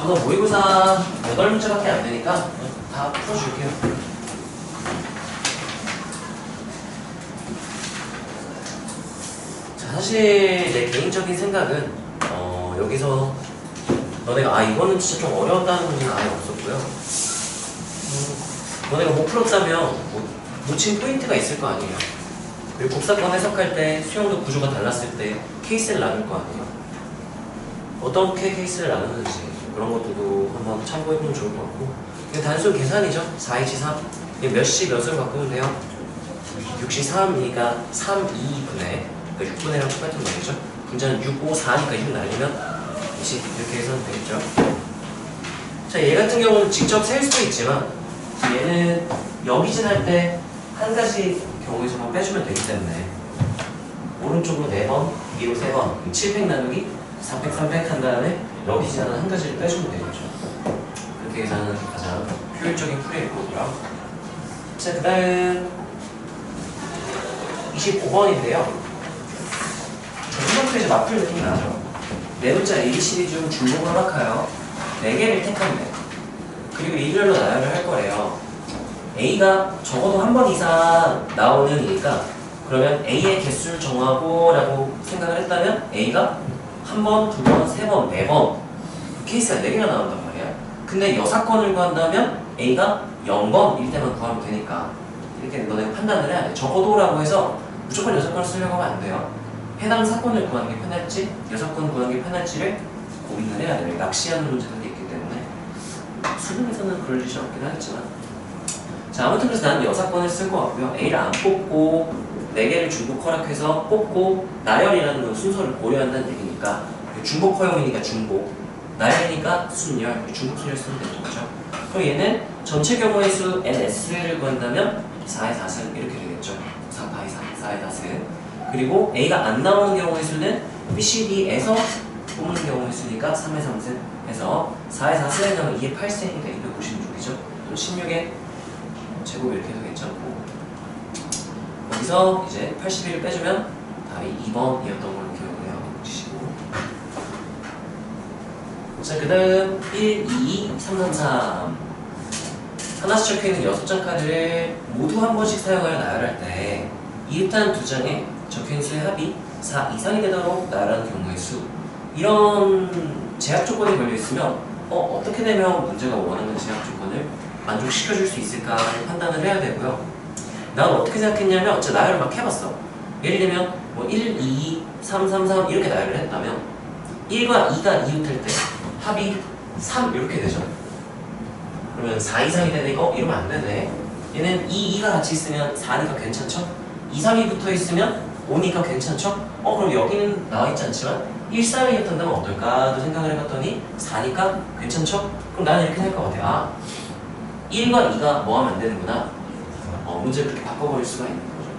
전부 다 모의고사 8문제밖에 안 되니까 다 풀어줄게요. 자, 사실 내 개인적인 생각은 여기서 너네가 이거는 진짜 좀 어려웠다는 문제는 아예 없었고요. 너네가 못 풀었다면 놓친 포인트가 있을 거 아니에요. 그리고 곡사건 해석할 때 수용도 구조가 달랐을 때 케이스를 나눌 거 아니에요. 어떻게 케이스를 나누는지 그런 것도 한번 참고해보면 좋을 것 같고, 이거 단순 계산이죠. 4, 2, 3 몇 시 몇으로 바꾸면 돼요? 6시 3이니까 3, 2분의 6분의랑 똑같은 말이죠. 분자는 6, 5, 4니까 6 날리면 20 이렇게 해서는 되겠죠. 자, 얘 같은 경우는 직접 셀 수도 있지만 얘는 여기진할 때 한 가지 경우에서만 빼주면 되기 때문에 오른쪽으로 4번, 위로 3번 700 나누기 400, 300 한 다음에 여기진하는 한 가지를 빼주면 되겠죠. 그렇게 계산하는 게 가장 효율적인 풀이일 거고요. 자, 그 다음 25번인데요. 이번 페이지 맞풀 느낌이 나죠. 네 문자 A 시리즈 중 중복을 허락하여 4개를 택하면 그리고 일렬로 나열을 할 거래요. A가 적어도 한 번 이상 나오는 이니까 그러면 A의 개수를 정하고 라고 생각을 했다면 A가 한 번, 두 번, 세 번, 네 번 케이스가 4개가 나온단 말이야. 근데 여사건을 구한다면 A가 0번일 때만 구하면 되니까 이렇게 너네가 판단을 해야 돼. 적어도라고 해서 무조건 여사건을 쓰려고 하면 안 돼요. 해당 사건을 구하는 게 편할지 여사건을 구하는 게 편할지를 고민을 해야 돼요. 낚시하는 문제들이 있기 때문에 수능에서는 그럴 일이 없긴 하겠지만, 자, 아무튼 그래서 나는 여사건을 쓸 것 같고요. A를 안 뽑고 4개를 중복 허락해서 뽑고 나열이라는 건 순서를 고려한다는 얘기니까 중복 허용이니까 중복, 나열이니까 순열, 중복 순열 쓰면 되는 거죠. 그럼 얘는 전체 경우의 수 NS를 구한다면 4의 4승 이렇게 되겠죠. 4, 8, 2, 4의 4승. 그리고 A가 안 나오는 경우의 수는 BCD에서 뽑는 경우의 수니까 3의 3승 해서 4의 4승에 넣으면 2의 8승이니까 256이죠. 또 16의 제곱 이렇게 되겠죠. 여기서 이제 81을 빼주면 답이 2번이었던 걸로 기억을 해요. 주시고. 자, 그 다음 1, 2, 3, 3, 3 하나씩 적혀있는 6장 카드를 모두 한 번씩 사용하여 나열할 때 이웃한 2장에 적혀있는 수의 합이 4 이상이 되도록 나열하는 경우의 수, 이런 제약 조건이 걸려있으면 어떻게 되면 문제가 원하는 제약 조건을 만족시켜줄 수 있을까를 판단을 해야 되고요. 난 어떻게 생각했냐면 제가 나열을 막 해봤어. 예를 들면 뭐 1, 2, 3, 3, 3 이렇게 나열을 했다면 1과 2가 이웃할 때 합이 3 이렇게 되죠. 그러면 4 이상이 되니까 이러면 안 되네. 얘는 2, 2가 같이 있으면 4니까 괜찮죠? 2, 3이 붙어 있으면 5니까 괜찮죠? 그럼 여기는 나와있지 않지만 1, 3이었다면 어떨까도 생각을 해봤더니 4니까 괜찮죠? 그럼 나는 이렇게 할 것 같아. 1과 2가 뭐 하면 안 되는구나. 문제를 그렇게 바꿔버릴 수가 있는 거죠.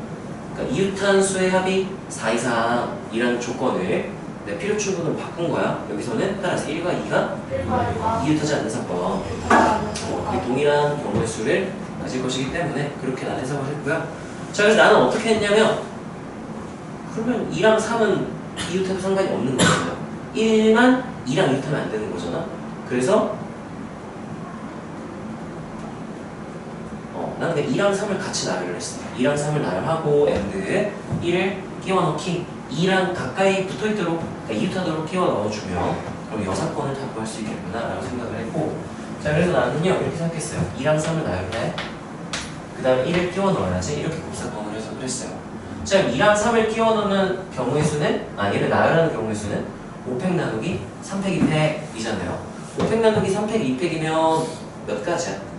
그러니까 이웃한 수의 합이 4 이상이라는 조건을 내 필요 충분으로 바꾼 거야. 여기서는 따라서 1과 2가 이웃하지 않는 사건, 동일한 경우의 수를 가질 것이기 때문에 그렇게 난 해석을 했고요. 자, 그래서 나는 어떻게 했냐면 그러면 2랑 3은 이웃해도 상관이 없는 거잖아요. 1만 2랑 이웃하면 안 되는 거잖아. 그래서 나는 2랑 3을 같이 나열을 했어. 2랑 3을 나열하고 AND 1을 끼워 넣기, 2랑 가까이 붙어있도록, 그러니까 이웃하도록 끼워 넣어주면 그럼 여사건을 다 구할 수 있겠구나 라고 생각을 했고, 자, 그래서 나는요 이렇게 생각했어요. 2랑 3을 나열해, 그 다음에 1을 끼워 넣어야지, 이렇게 곱사건을 해석을 했어요. 자, 2랑 3을 끼워 넣는 경우의 수는, 얘를 나열하는 경우의 수는 5팩 나누기 3팩 2팩이잖아요 5팩 나누기 3팩 2팩이면 몇 가지야?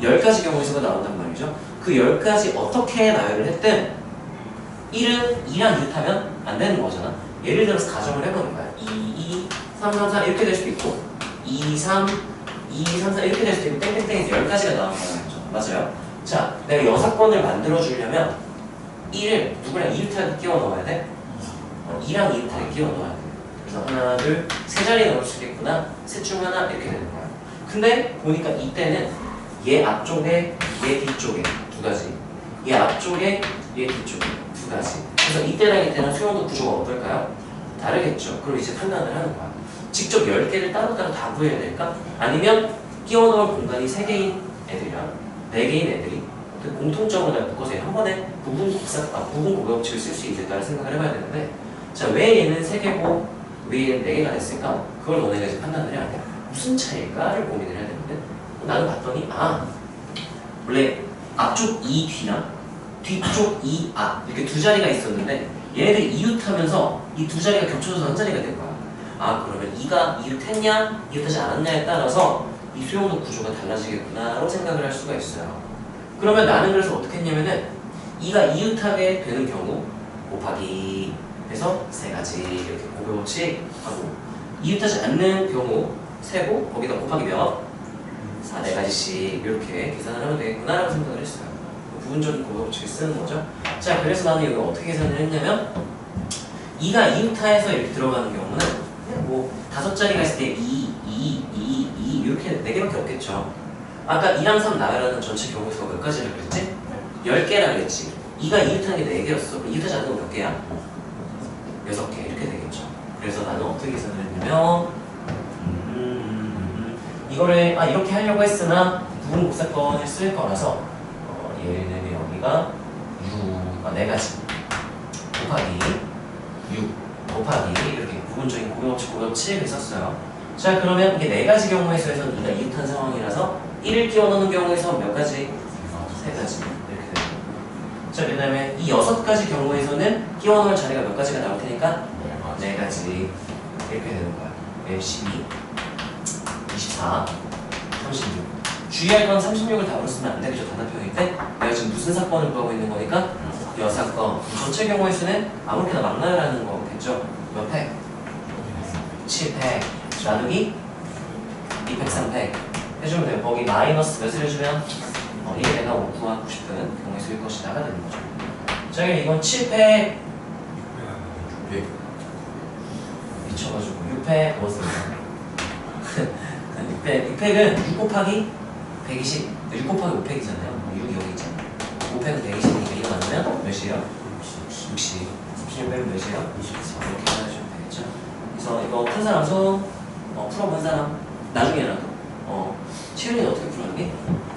10가지 경우의 수가 나온단 말이죠. 그 10가지 어떻게 나열을 했든 1은 2랑 이웃하면 안 되는 거잖아. 예를 들어서 가정을 해보는 거야. 2, 2, 3, 3, 4 이렇게 될 수도 있고 2, 3, 2, 3, 4 이렇게 될 수도 있고 땡땡땡에서 10가지가 나오는 거죠. 맞아요? 자, 내가 여사건을 만들어주려면 1을 누구랑 이웃하게 끼워 넣어야 돼? 2랑 이웃하게 끼워 넣어야 돼. 그래서 하나, 둘, 세 자리에 넣을 수 있겠구나. 셋 중 하나 이렇게 되는 거야. 근데 보니까 이때는 얘 앞쪽에 얘 뒤쪽에 2가지, 얘 앞쪽에 얘 뒤쪽에 2가지. 그래서 이때랑 이때는 수용도 구조가 어떨까요? 다르겠죠. 그럼 이제 판단을 하는 거야. 직접 10개를 따로따로 다 구해야 될까? 아니면 끼워 넣을 공간이 3개인 애들이랑 4개인 애들이 공통점으로 다 묶어서 한 번에 부분 고격치를 쓸 수 있을까를 생각을 해봐야 되는데, 자, 왜 얘는 3개고 왜 얘는 4개가 됐을까? 그걸 너네가 이제 판단을 해야 돼. 무슨 차이일까를 고민을 해야 되는데, 나는 봤더니 원래 앞쪽 이 뒤랑 뒤쪽 이 앞 이렇게 두 자리가 있었는데 얘네들이 이웃하면서 이 두 자리가 겹쳐져서 한 자리가 된 거야. 그러면 이가 이웃했냐 이웃하지 않았냐에 따라서 이 수용도 구조가 달라지겠구나라고 생각을 할 수가 있어요. 그러면 나는 그래서 어떻게 했냐면은 이가 이웃하게 되는 경우 곱하기 해서 3가지 이렇게 곱해봅시 하고, 이웃하지 않는 경우 세고 거기다 곱하기 몇? 4가지씩 이렇게 계산을 하면 되겠구나라고 생각을 했어요. 부분적인 곱해법칙을 쓰는 거죠. 자, 그래서 나는 여기 어떻게 계산을 했냐면 2가 이웃하에서 이렇게 들어가는 경우는 그냥 뭐 5자리가 있을 때 2 이렇게 4개밖에 없겠죠. 아까 2랑 3 나열하는 전체 경우수가 몇 가지라고 그랬지? 10개라 그랬지. 2가 이웃하는 게 4개였어. 그럼 이웃하지 않는 건 몇 개야? 6개 이렇게 되겠죠. 그래서 나는 어떻게 계산을 했냐면 이거를 이렇게 하려고 했으나 부분 곱셈권을 쓸 거라서 예를 들면 여기가 4가지 곱하기 6 곱하기 이렇게 부분적인 고역칙을 썼어요. 자, 그러면 이게 4가지 경우의 수에서는 2가 이웃한 상황이라서 1을 끼워 넣는 경우에서 몇 가지? 3가지 이렇게 됩니다. 자, 왜냐면 이 6가지 경우에서는 끼워 넣을 자리가 몇 가지가 나올 테니까 4가지 이렇게 되는 거야. 12 24 36 주의할 건 36을 답으로 쓰면 안 되겠죠. 단답형일 때 내가 지금 무슨 사건을 구하고 있는 거니까 여사건. 전체 경우의 수는 아무렇게나 막 나열하는 거겠죠. 몇 팩? 7팩 나누기 2팩 3팩 해주면 돼요. 거기 마이너스 몇을 해주면 이게 내가 구하고 싶은 경우의 수일 것이다가 되는 거죠. 자, 이건 7팩 미쳐가지고 6팩 넣었습니다. 6팩은 6 곱하기 120, 6 곱하기 5팩이잖아요. 6이 여기 있잖아요. 5팩은 120이니까 이거 맞으면 몇이에요? 60. 30 빼면 몇이에요? 24. 이렇게 해주시면 되겠죠. 그래서 이거 푼 사람 손, 풀어본 사람 나중에라도. 치윤이는 어떻게 풀었니?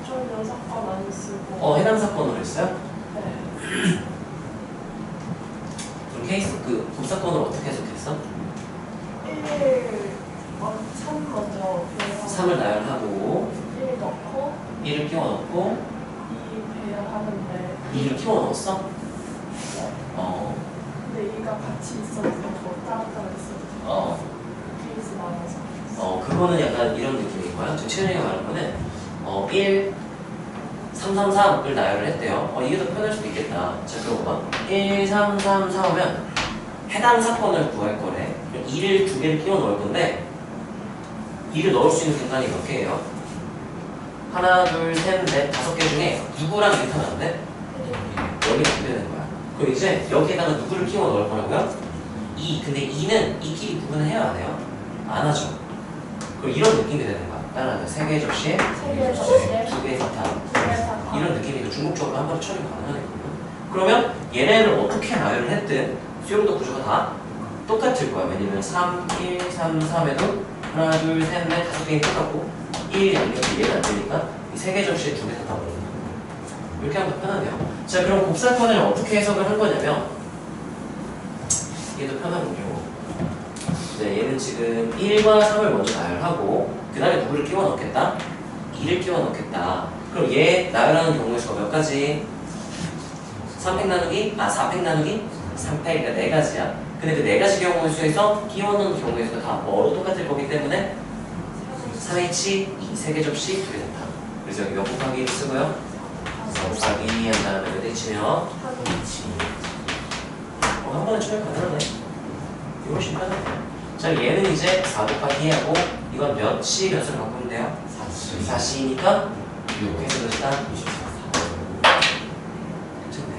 저 6번 많이 쓰고. 해당 사건으로 했어요? 네. 그럼 케이스 곱사건으로 어떻게 해석했어? 3 먼저 배열하고 3을 나열하고 1 넣고 1을 끼워 넣고 2 배열하는데 2를 끼워 넣었어? 네. 근데 2가 같이 있어도 되고 따로따로 있어도 되고 케이스 많아서 그거는 약간 이런 느낌인 거야. 지금 채연이가 말한 거는 1 3, 3, 3을 나열을 했대요. 이게 더 편할 수도 있겠다. 자, 그러고 봐. 1, 3, 3, 4 하면 해당 사건을 구할 거래. 2를 2개를 끼워 넣을 건데 2를 넣을 수 있는 공간이 몇 개예요? 하나, 둘, 셋, 넷, 5개 중에 누구랑 이렇게 하면 안 돼? 여기가 안 되는 거야. 그럼 이제 여기에다가 누구를 끼워 넣을 거라고요? 2. 근데 2는 이끼리 구분을 해야 안 해요? 안 하죠. 그럼 이런 느낌이 되는 거야. 따라하자. 3개의 접시에 3개의 접시에 2개의 사탕. 2개의 사탕. 이런 느낌이니까 중국적으로 한 번에 처리 가능하거든요. 그러면 얘네를 어떻게 나열을 했든 수용도 구조가 다 똑같을 거야. 왜냐면 3, 1, 3, 3에도 하나, 둘, 셋, 넷, 5개는 똑같고 1, 2, 이렇게 이해가 안 되니까 이 3개 접시에 2개 사탕 먹는 거예요. 이렇게 하면 더 편하네요. 자, 그럼 곱사건을 어떻게 해석을 한 거냐면 얘도 편하군요. 네, 얘는 지금 1과 3을 먼저 나열하고 그 다음에 누구를 끼워 넣겠다? 2를 끼워 넣겠다. 그럼 얘 나열하는 경우의 수가 몇 가지? 3팩 나누기? 4팩 나누기? 3팩, 그러니까 4가지야. 근데 그 4가지 경우의 수에서 끼워 넣는 경우의 수가 다 뭐로 똑같을 거기 때문에 3H, 2, 3개 접시, 2개 사탕. 그래서 여기 몇 곱하기 쓰고요? 4 곱하기 한 다음에 몇 H면? 한 번에 처리 가능하네. 이거 훨씬 편하네. 자, 얘는 이제 4 곱하기 하고 이건 몇시 몇으로 바꾸면 돼요? 4C니까 6에서 몇이다? 24. 괜찮네.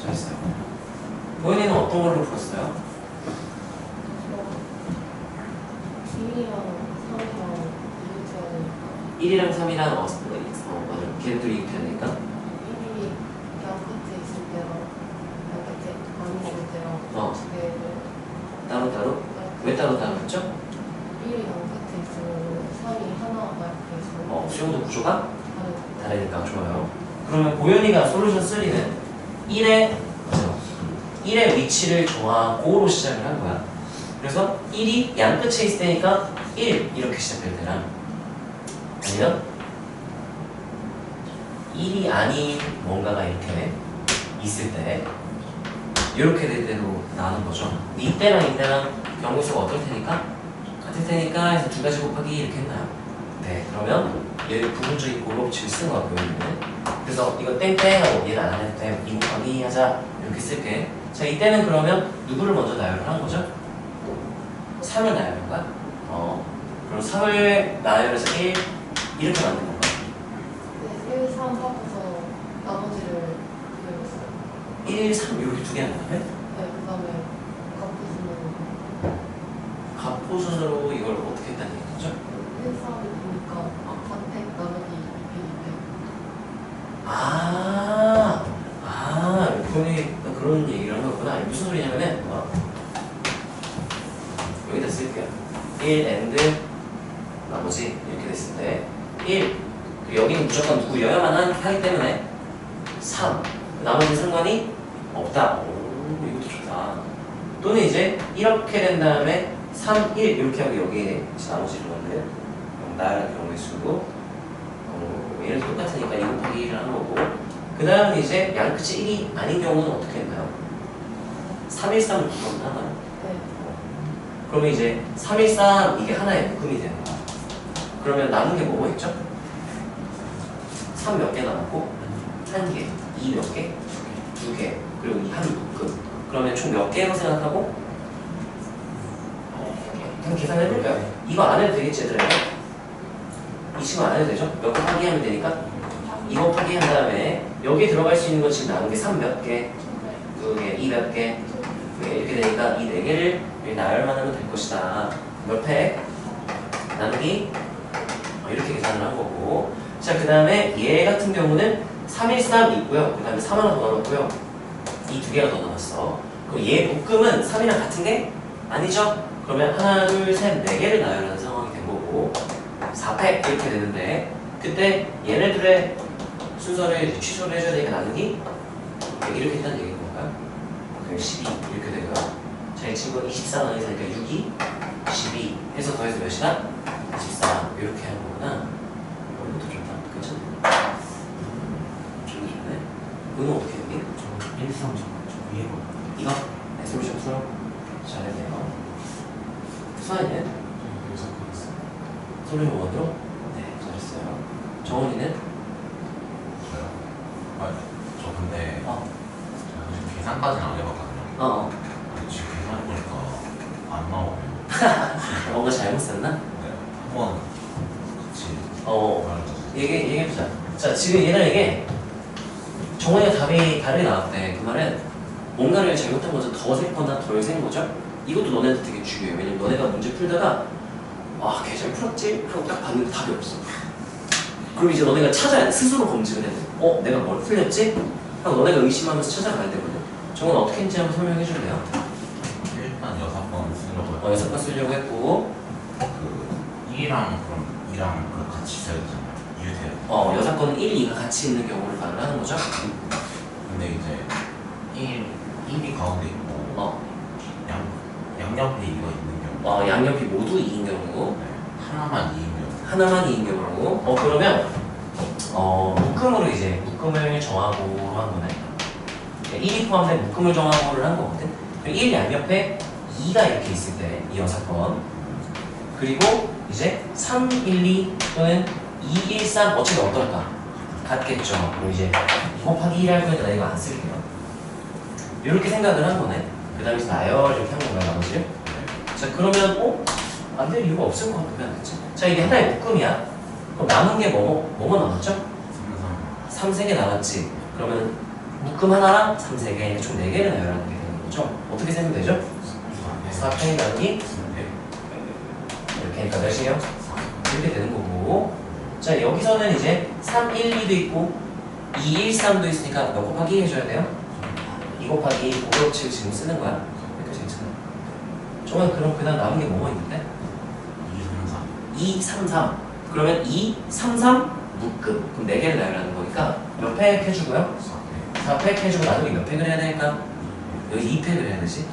잘했어요. 보현이는 어떤 걸로 풀었어요? 1이랑 3이랑 맞아. 걔네들이 이렇게 하니까 1이 양 끝에 있을 때랑 양 끝에 안 있을 때랑 두 개를 따로따로? 왜 따로따로 했죠? 1은 수용도 구조가 다른. 다르니까 좋아요. 그러면 보현이가 솔루션 3는 1의 위치를 정하고로 시작을 한 거야. 그래서 1이 양 끝에 있을 때니까 1 이렇게 시작될 때랑 아니면 1이 아닌 뭔가가 이렇게 있을 때 이렇게 될 때로 나눈 거죠. 이때랑 이때랑 경우수가 어떨 테니까? 같을 테니까 해서 두 가지 곱하기 이렇게 했나요? 네, 그러면 여기 부분적인 고로법칙을 쓰는 거야, 보이는. 그래서 이거 땡땡하고 얘는 안 해도 돼. 2 곱하기 하자 이렇게 쓸게. 자, 이때는 그러면 누구를 먼저 나열을 한 거죠? 3을 나열한 거야? 그럼 3을 나열해서 1 이렇게 만든 건가? 네, 1, 3 하고서 나머지를 배웠어요. 1, 3 이렇게 두 개 한 다음에 네, 그 다음에 값부수는 갑포순으로 이걸 어떻게 했다는 얘기죠? 1, 3이 보니까 4팩 나머지 2팩 2팩. 본인이 그런 얘기를 하는 거구나. 아니, 무슨 소리냐면은 여기다 쓸게요. 1 and 나머지 이렇게 됐을 때 1 여기는 무조건 누구여야만 하기 때문에 3 나머지 상관이 없다. 오, 이것도 좋다. 또는 이제 이렇게 된 다음에 3, 1 이렇게 하고 여기에 나머지 이런데 나열한 경우의 수고 얘는 똑같으니까 2 곱하기 1을 하는 거고 그 다음에 이제 양 끝이 1이 아닌 경우는 어떻게 했나요? 3, 1, 3을 묶으면 하나요? 네. 그러면 이제 3, 1, 3 이게 하나의 묶음이 되는 거야. 그러면 남은 게 뭐가 있죠? 3 몇 개 남았고 1개, 2 몇 개, 2개 그리고 이 한 묶음 그러면 총 몇 개로 생각하고? 한번 계산해볼까요? 이거 안 해도 되겠지 얘들아? 이 친구 안 해도 되죠? 몇 곱하기 하면 되니까 2 곱하기 한 다음에 여기에 들어갈 수 있는 건 지금 남은 게 3 몇 개, 2개, 2 몇 개 이렇게 되니까 이 4개를 나열만 하면 될 것이다. 몇 팩? 나누기 이렇게 계산을 한 거고 자 그 다음에 얘 같은 경우는 3, 1, 3 있고요. 그 다음에 3 하나 더 넣었고요. 이 두 개가 더 남았어. 그럼 얘 묶음은 3이랑 같은 게 아니죠? 그러면 하나, 둘, 셋, 4개를 나열하는 상황이 된 거고 4팩 이렇게 되는데 그때 얘네들의 순서를 이제 취소를 해줘야 되니까 나누기 이렇게 했다는 얘기인 건가요? 그럼 12 이렇게 되고요. 자, 이 친구는 24 나누기 4니까 6이 12 해서 더해서 몇이다? 24 이렇게 하는 거구나. 이것도 좋다. 괜찮네. 좋네. 이거는 어떻게 했니? 저 1, 3 저 위에 거 이거? 네, 솔루션 풀어. 잘했네요. 수아이는? 여기서 그렸어요. 솔루션 원으로? 네, 잘했어요. 정원이는? 저요? 저 근데 어. 제가 지금 계산까지는 안 해봤거든요. 근데 지금 계산해보니까 안 나오네요. 뭔가 잘못 썼나? 네, 한번 같이 말해주세요. 얘기해보자. 자, 지금 얘네에게 정원이가 답이 다르게 나왔대. 그 말은 뭔가를 잘못한 거죠. 더 샜거나 덜 센 거죠. 이것도 너네한테 되게 중요해. 왜냐면 너네가 문제 풀다가 걔 잘 풀었지? 하고 딱 봤는데 답이 없어. 그럼 이제 너네가 찾아야 돼. 스스로 검증을 해야 돼. 내가 뭘 풀렸지? 하고 너네가 의심하면서 찾아가야 되거든. 정원 어떻게 했는지 한번 설명해 줄래요? 일단 6번 쓰려고 6번 쓰려고 했고 그 1이랑 그럼 2랑 그 같이 써야 되잖아요. 이해돼요? 6건은 1, 2가 같이 있는 경우를 말을 하는 거죠. 근데 이제 1이 가운데 있고 양옆에 2가 있는 경우 양옆이 모두 2인 경우 네, 하나만 2인 경우 하나만 2인 경우 그러면 묶음으로 이제 묶음을 정하고로 한 거네. 1이 포함된 묶음을 정하고를 한 거거든. 1 양옆에 2가 이렇게 있을 때 이 6번 그리고 이제 3, 1, 2 또는 2, 1, 3 어차피 어떨까? 같겠죠. 그럼 이제 2 곱하기 1 할 거니까 나 이거 안 쓸게요. 이렇게 생각을 한 거네. 그 다음에 나열 이렇게 한 건가요, 나머지? 자, 그러면 안 될 이유가 없을 것 같으면 안 됐지. 자, 이게 하나의 묶음이야. 그럼 남은 게 뭐뭐 남았죠? 3, 3개 남았지. 그러면 묶음 하나랑 3, 3개, 총 4개를 나열하는 게 되는 거죠. 어떻게 세면 되죠? 4팩 나누기 이렇게 하니까 몇이에요? 이렇게 되는 거고 자 여기서는 이제 3, 1, 2도 있고 2, 1, 3도 있으니까 몇 곱하기 해줘야 돼요? 2 곱하기 567 지금 쓰는 거야. 그러니까 괜찮아. 정말 그럼 그 다음 남은 게 뭐가 있는데? 2, 3, 4 2, 3, 3 그러면 2, 3, 3 묶음. 그럼 4개를 나열하는 거니까 몇 팩 해주고요? 4팩 해주고 나중에 몇 팩을 해야 되니까? 여기 2팩을 해야 되지?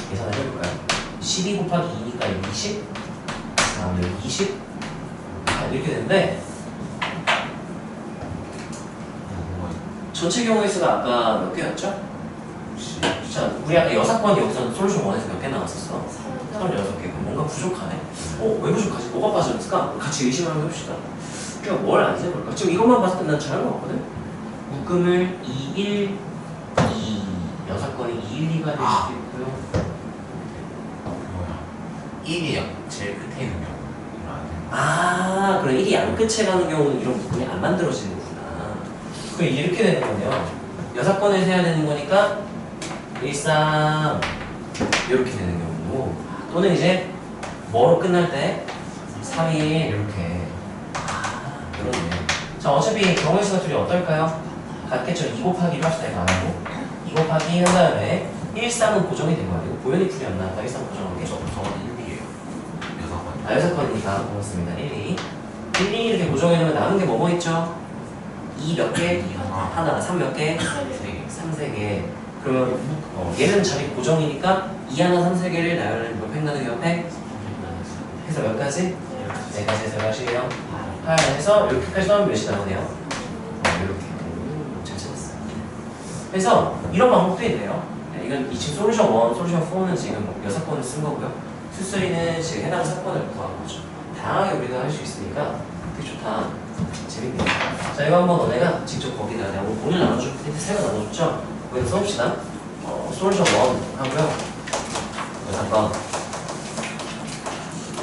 계산을 해볼까요? 12 곱하기 2니까 20 다음에 여기 20 이렇게 되는데 전체 경우의 수가 아까 몇 개였죠? 자, 우리 아까 6번 여기서는 솔루션 1에서 몇 개 나왔었어? 36개. 뭔가 부족하네. 왜 부족하지? 뭐가 빠졌을까? 같이 의심을 한번 해봅시다. 그러니까 뭘 안 세볼까? 지금 이것만 봤을 때 난 잘한 것 같거든? 묶음을 2, 1, 2 6건이 2, 1, 2가 될 수도 있고요. 뭐야 1이 제일 끝에 있는 경우 그럼 1이 양 끝에 가는 경우는 이런 묶음이 안 만들어지는 거구나. 그럼 이렇게 되는 거네요. 6건을 세야 되는 거니까 1, 3 이렇게 되는 경우 또는 이제 뭐로 끝날 때 3, 1 이렇게 그러네. 자, 어차피 경우의 수가 둘이 어떨까요? 같겠죠. 2 곱하기를 합시다. 이거 안 하고 2 곱하기 한 다음에 1, 3은 고정이 된 거 아니고 보현이 풀이었나? 아까 1, 3 고정한 게? 저건 1이에요 6번 6건이니까 고맙습니다. 1, 2 1, 2 이렇게 고정해놓으면 남은 게 뭐뭐 있죠? 2 몇 개? 하나 3 몇 개? 3, 3개. 그러면 얘는 자리 고정이니까 2 하나 3, 3개를 나열하는 몇 팩 나누기 몇 팩? 해서 몇 가지? 4가지 해서 몇이에요? 8 해서 이렇게까지 하면 몇이 나오네요? 이렇게. 잘 찾았어요. 그래서 이런 방법도 있네요. 네, 이건 지금 솔루션 1, 솔루션 4는 지금 6건을 쓴 거고요. 투쓰리는 지금 해당 사건을 구한 거죠. 다양하게 우리가 할 수 있으니까 되게 좋다. 재밌네요. 자, 이거 한번 너네가 직접 거기다 내가 오늘 나눠줄 텐트 3개 나눠줬죠? 거기서 써봅시다. 솔루션 1 하고요. 잠깐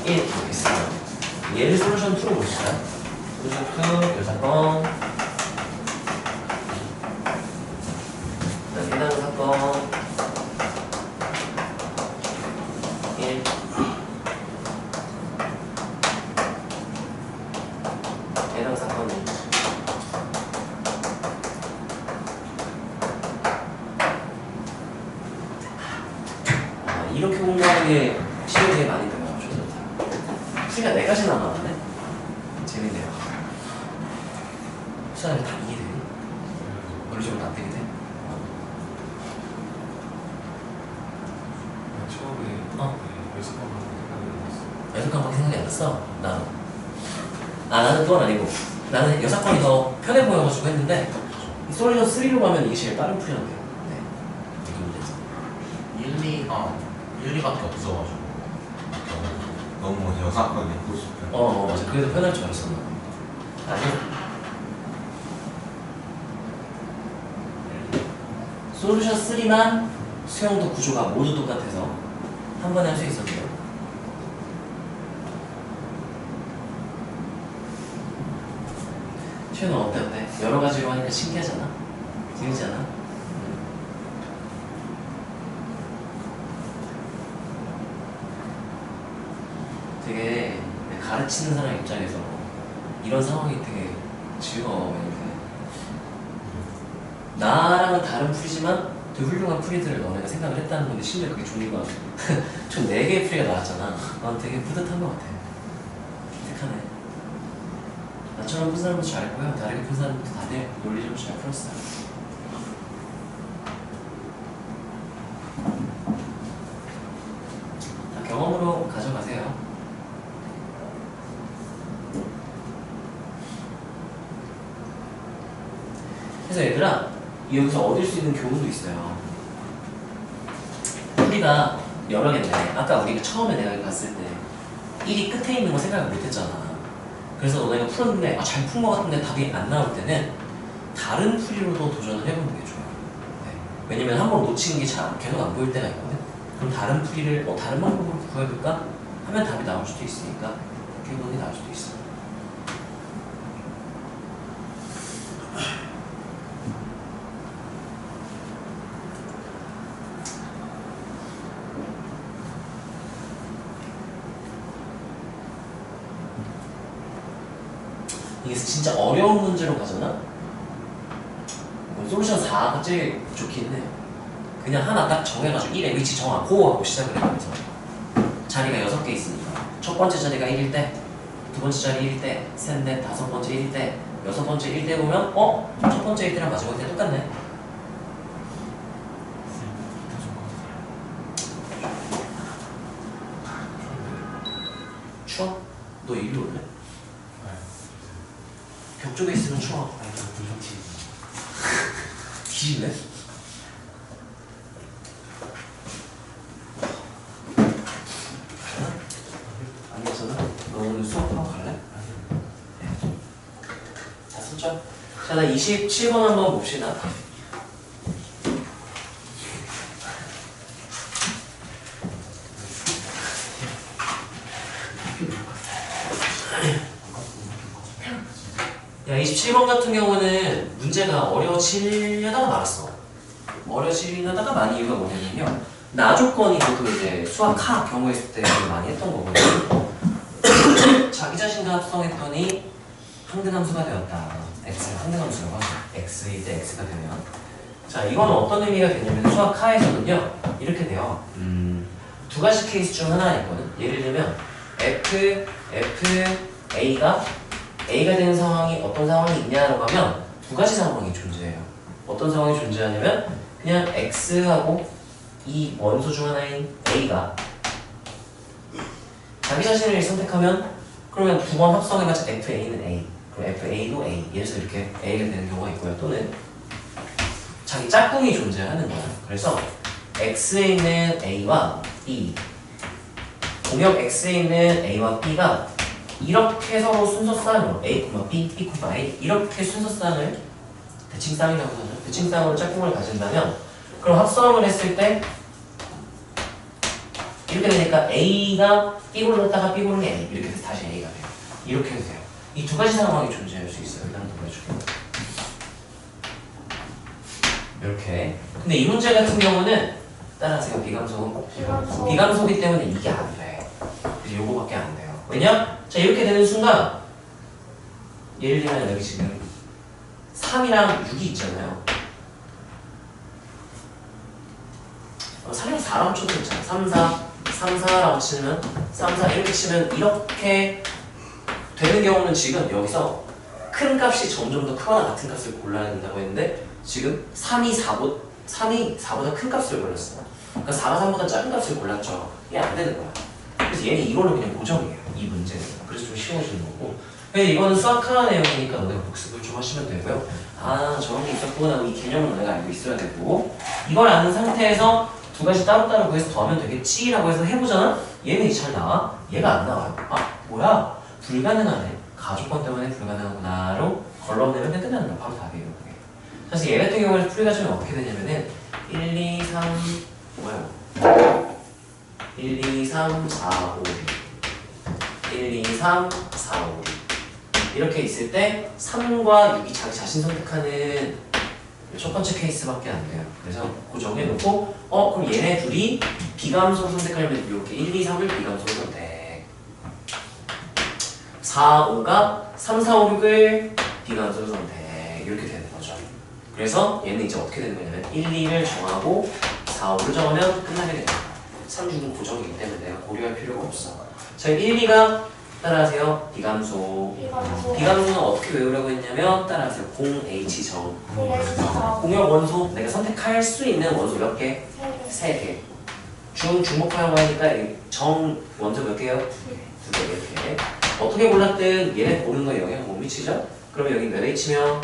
1 이렇게 있어요. 얘를 솔루션 2로 보시죠. 솔루션 2, 요 사건. 해당 사건 1 해당 사건 2 이렇게 공부하는 게 시간이 되게 많이 들어요. 좋다. 시간 4가지 남았네. 재밌네요. 시간이 다 이해되니? 어느 정도 납득이 돼? 처음에 6번 여섯 건밖에 생각이 안 났어? 나는 그건 아니고 나는 6건이 더 편해 보여가지고 했는데 이 솔루션 3로 가면 이게 제일 빠른 풀이한대요. 네. 1, 2밖에 없어가지고 너무 여사건이 있고 싶은 맞아. 그래도 편할 줄 알았어. 아니 솔루션 3만 수영도 구조가 모두 똑같아서 한 번에 할 수 있었네요. 최는 어때? 여러 가지로 하니까 신기하잖아? 재밌잖아? 되게 가르치는 사람 입장에서 이런 상황이 되게 즐거워. 나랑은 다른 풀이지만 되게 훌륭한 풀이들을 너네가 생각을 했다는 건데 심지어 그게 종류가 총 4개의 풀이가 나왔잖아. 난 되게 뿌듯한 것 같아. 기특하네. 나처럼 푼 사람도 잘했고요. 다르게 푼 사람도 다들 논리적으로 잘 풀었어요. 다 경험으로 가져가세요. 그래서 얘들아, 여기서 얻을 수 있는 교훈도 있어요. 풀이가 여러 개인데 아까 우리가 처음에 내가 여기 갔을 때 1이 끝에 있는 거 생각을 못했잖아. 그래서 너네가 풀었는데 잘 푼 거 같은데 답이 안 나올 때는 다른 풀이로도 도전을 해보는 게 좋아요. 네. 왜냐면 한 번 놓치는 게 계속 안 보일 때가 있거든. 그럼 다른 풀이를 다른 방법으로 구해볼까? 하면 답이 나올 수도 있으니까 교훈이 나올 수도 있어. 이게 진짜 어려운 문제로 가잖아? 솔루션 4가 제일 좋긴 해. 그냥 하나 딱 정해가지고 1의 위치 정하고 하고 시작을 해가면서 자리가 6개 있으니까 첫 번째 자리가 1일 때 두 번째 자리 1일 때, 셋, 넷, 다섯 번째 1일 때, 여섯 번째 1일 때 보면 첫 번째 1일 때랑 마지막 1일 때 똑같네. 추워? 너 이리 올래? 벽 쪽에 있으면 추워. 아니 저 불정치. 뒤질래? 안 괜찮아? 너 오늘 수업하고 갈래? 자, 손절. 자, 나 27번 한번 봅시다. 야, 27번 같은 경우는 문제가 어려워지려다가 말았어. 어려지려다가 많이 이유가 뭐냐면요. 나 조건이 보통 이제 수학하 경우에 있을 때 많이 했던 거거든요. 자기 자신과 합성했더니 항등함수가 되었다. x가 항등함수라고 하죠. x일 때 x가 되면. 자, 이건 어떤 의미가 되냐면 수학하에서는요. 이렇게 돼요. 두 가지 케이스 중 하나 있거든. 예를 들면 A가 되는 상황이 어떤 상황이 있냐라고 하면 두 가지 상황이 존재해요. 어떤 상황이 존재하냐면 그냥 X하고 이 원소 중 하나인 A가 자기 자신을 선택하면 그러면 두 번 합성해가지고 FA는 A 그럼 FA도 A 이래서 이렇게 A가 되는 경우가 있고요. 또는 자기 짝꿍이 존재하는 거예요. 그래서 X에 있는 A와 B 공역 X에 있는 A와 B가 이렇게 서로 순서쌍으로 A, B, B, A 이렇게 순서쌍을 대칭쌍이라고 하죠. 대칭쌍으로 짝꿍을 가진다면 그럼 합성을 했을 때 이렇게 되니까 A가 B 고르다가 B 고르는 A 이렇게 돼서 다시 A가 돼요. 이렇게 해도 돼요. 이 두 가지 상황이 존재할 수 있어요. 일단 보여줄게요. 이렇게. 근데 이 문제 같은 경우는 따라하세요. 비감소이기 때문에 이게 안 돼. 그래서 요거밖에 안 돼요. 왜냐? 자, 이렇게 되는 순간 예를 들면 여기 지금 3이랑 6이 있잖아요. 3이랑 4라고 쳐도 괜찮아. 3, 4라고 치면 3, 4 이렇게 치면 이렇게 되는 경우는 지금 여기서 큰 값이 점점 더 크거나 같은 값을 골라야 된다고 했는데 지금 3이 4보다 큰 값을 골랐어. 그러니까 4가 3보다 작은 값을 골랐죠. 이게 안 되는 거야. 그래서 얘는 이걸로 그냥 고정이에요. 이 문제는. 그래서 좀 쉬워지는 거고. 근데 이거는 수학하는 내용이니까 너네가 복습을 좀 하시면 되고요. 아, 저런 게 있었구나. 이 개념을 너네가 알고 있어야 되고. 이걸 아는 상태에서 두 가지 따로따로 구해서 더하면 되겠지라고 해서 해보잖아? 얘는 잘 나와? 얘가 안 나와요. 아, 뭐야? 불가능하네. 가족권 때문에 불가능하구나로 걸러내면 그냥 끝나는 거야. 바로 답이에요. 그게. 사실 얘 같은 경우에 풀이가 좀 어떻게 되냐면은 1, 2, 3 뭐야? 1, 2, 3, 4, 5 1, 2, 3, 4, 5 이렇게 있을 때 3과 6이 자기 자신 선택하는 첫 번째 케이스밖에 안 돼요. 그래서 그 정해놓고 그럼 얘네 둘이 비감소를 선택하려면 이렇게 1, 2, 3을 비감소로 선택 4, 5가 3, 4, 5, 6을 비감소로 선택 이렇게 되는 거죠. 그래서 얘는 이제 어떻게 되는 거냐면 1, 2를 정하고 4, 5를 정하면 끝나게 됩니다. 3, 6은 고정이기 때문에 내가 고려할 필요가 없어. 자, 1, 2가 따라하세요. 비감소. 비감소는 어떻게 외우라고 했냐면 따라하세요. 0H정. 공역 원소 내가 선택할 수 있는 원소 몇 개? 3개. 중복하라고 하니까 정 원소 몇 개요? 2개 이렇게. 어떻게 골랐든 얘네 고르는 거에 영향 못 미치죠? 그러면 여기 몇 H면?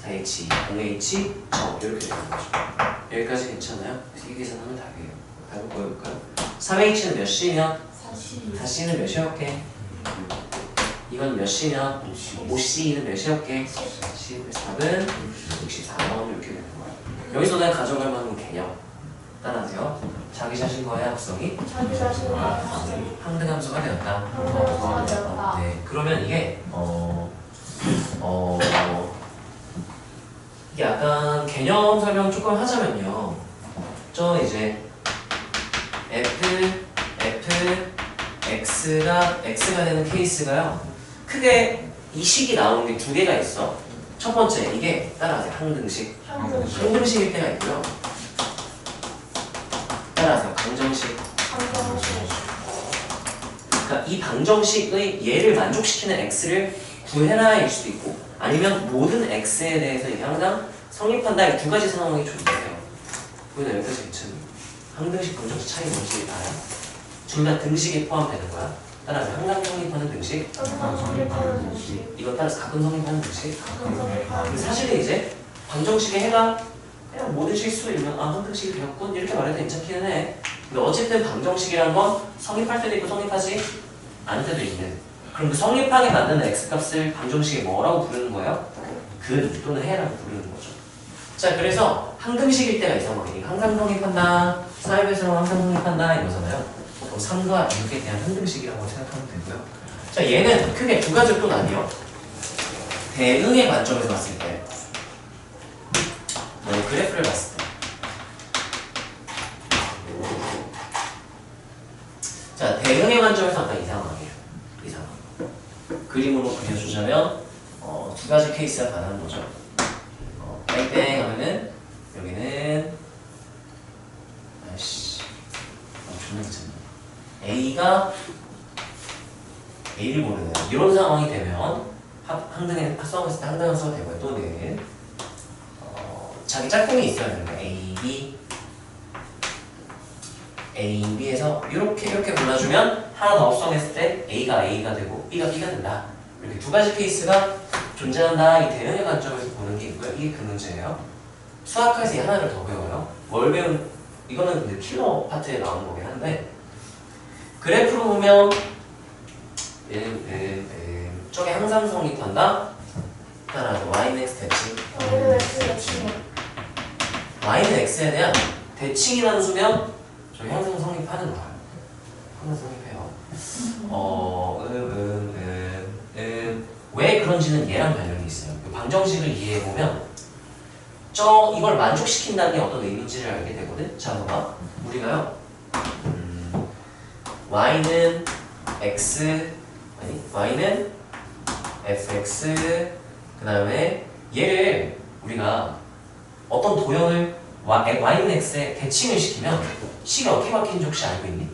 4H, 0H, 정 이렇게 되는 거죠. 여기까지 괜찮아요? 그래서 이 계산하면 답이에요. 답을 보여볼까요? 3H는 몇 C면? 4C는 몇이었게? 이건 몇 C면? 5C는 몇이었게? 10. 그래서 답은 64번 이렇게 되는 거예요. 여기서 내가 가져갈 만한 개념 따라하세요. 자기 자신과의 합성이 항등함수가 되었다. 네, 그러면 이게 이게 약간 개념 설명 조금 하자면요. 저 이제 X가 되는 케이스가요. 크게 이 식이 나오는 게 두 개가 있어. 첫 번째 이게 따라하세요. 항등식. 항등식일 때가 있고요. 따라하세요. 강정식. 그러니까 그러니까 이 방정식의 얘를 만족시키는 x를 구해라일 수도 있고 아니면 모든 x에 대해서 이게 항상 성립한다. 이 두 가지 상황이 존재해요. 보이나 여기까지 괜찮니? 항등식 방정식 차이 뭔지 알아? 둘 다 등식에 포함되는 거야. 따라서 항상 성립하는 등식, 항상 성립하는 등식. 이건 따라서 가끔 성립하는 등식. 가끔 성립하는 사실은 이제 방정식의 해가 그냥 모든 실수이면 아 항등식이 되었군 이렇게 말해도 괜찮기는 해. 근데 어쨌든 방정식이란 건 성립할 때도 있고 성립하지 않을 때도 있는. 그럼 그 성립하게 만드는 x값을 방정식에 뭐라고 부르는 거예요? 근 또는 해라고 부르는 거죠. 자 그래서 항등식일 때가 이 상황이니까 항상 성립한다, 사회배수로 항상 성립한다 이거잖아요. 그럼 3과 6에 대한 항등식이라고 생각하면 되고요. 자 얘는 크게 두 가지로 또 나뉘어. 대응의 관점에서 봤을 때 그래프를 봤을 때 자, 대응의 관점에서 아까 이 상황이에요. 이 상황. 그림으로 그려주자면 두 가지 케이스가 가능한 거죠. 땡땡 하면은 여기는 아이씨 존나 괜찮네. A가 A를 모르는 이런 상황이 되면 항등에 합성했을 때 항등한 수가 되고요. 또는 자기 짝꿍이 있어야 되는 거야. A, B A, B에서 이렇게 골라주면 하나 더 합성했을 때 A가 되고 B가 된다. 이렇게 두 가지 케이스가 존재한다. 이 대응의 관점에서 보는 게 있고요. 이게 그 문제예요. 수학학에서 이 하나를 더 배워요. 뭘 배운? 이거는 근데 킬러 파트에 나오는 거긴 한데 그래프로 보면 저게 항상 성립한다. 따라서 y는 x 대칭. y는 x에 대한 대칭이라는 수면 저희 항상 성립하는 거예요. 항상 성립해요. 왜 그런지는 얘랑 관련이 있어요. 방정식을 이해해보면 이걸 만족시킨다는 게 어떤 의미인지를 알게 되거든. 자, 봐봐. 우리가요 y는 fx 그 다음에 얘를 우리가 어떤 도형을 y는 x에 대칭을 시키면 식이 어떻게 바뀌는지 혹시 알고 있니?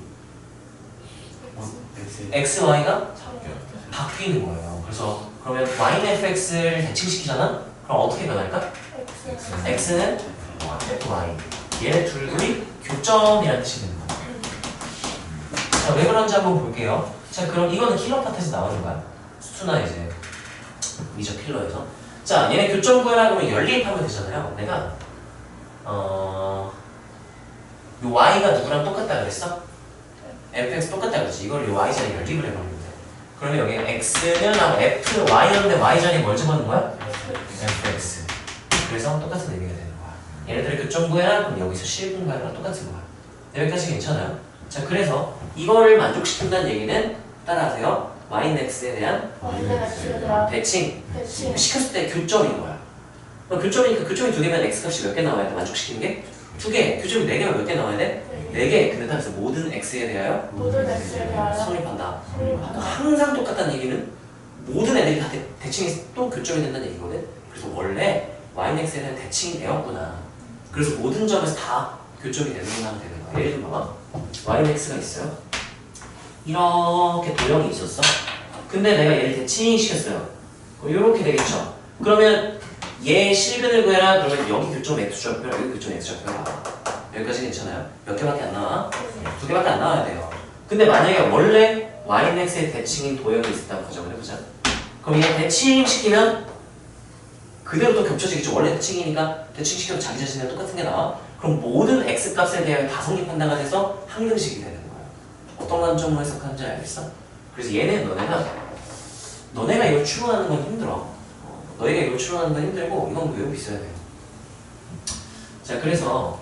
x, y가 바뀌는 거예요. 그래서 그러면 y는 fx를 대칭시키잖아? 그럼 어떻게 변할까? x는 y. 얘네 둘이 교점이라는 뜻이 되는 거야. 자, 왜 그런지 한번 볼게요. 자, 그럼 이거는 킬러 파트에서 나오는 거야. 수투나 이제 미저 킬러에서. 자, 얘네 교점 구해라 그러면 연립하면 되잖아요. 내가 요 y가 누구랑 똑같다 그랬어? fx 똑같다 그랬지. 이걸 요 y 자리에 연립을 해버리면 돼. 그러면 여기 x는 f, y였는데 y 자리에 뭘 집어넣는 거야? fx. 그래서 똑같은 의미가 되는 거야. 얘네들의 교점 구해라 그럼 여기서 실분 구해라 똑같은 거야. 여기까지 괜찮아요? 자, 그래서 이거를 만족시킨다는 얘기는 따라하세요. y는 x에 대한 대칭. 시켰을 때 교점인 거야. 그럼 교점이니까 교점이 두 개면 x값이 몇 개 나와야 돼? 만족시키는 게? 두 개. 교점이 네 개면 몇 개 나와야 돼? 네 개. 근데 따라서 모든 x에 대하여 성립한다. 항상 똑같다는 얘기는 모든 애들이 다 대칭이 또 교점이 된다는 얘기거든. 그래서 원래 y는 x에 대한 대칭이 되었구나. 그래서 모든 점에서 다 교점이 되는구나 하면 되는 거야. 예를 들면 봐봐. y는 x가 있어요. 이렇게 도형이 있었어. 근데 내가 얘를 대칭시켰어요. 이렇게 되겠죠. 그러면 얘 실근을 구해라. 그러면 여기 교점 x좌표랑 여기 교점 x좌표가 나와. 여기까지 괜찮아요? 몇 개밖에 안 나와? 두 개밖에 안 나와야 돼요. 근데 만약에 원래 y는 x의 대칭인 도형이 있었다고 가정을 해보자. 그럼 얘 대칭시키면 그대로 또 겹쳐지겠죠. 원래 대칭이니까 대칭시켜도 자기 자신이랑 똑같은 게 나와. 그럼 모든 x값에 대하여 다 성립한다가 돼서 항등식이 되는 거예요. 어떤 관점으로 해석하는지 알겠어? 그래서 얘네 너네가 이걸 추론하는 건 힘들어. 너희가 이걸 추론하는 건 힘들고 이건 외우고 있어야 돼요. 자, 그래서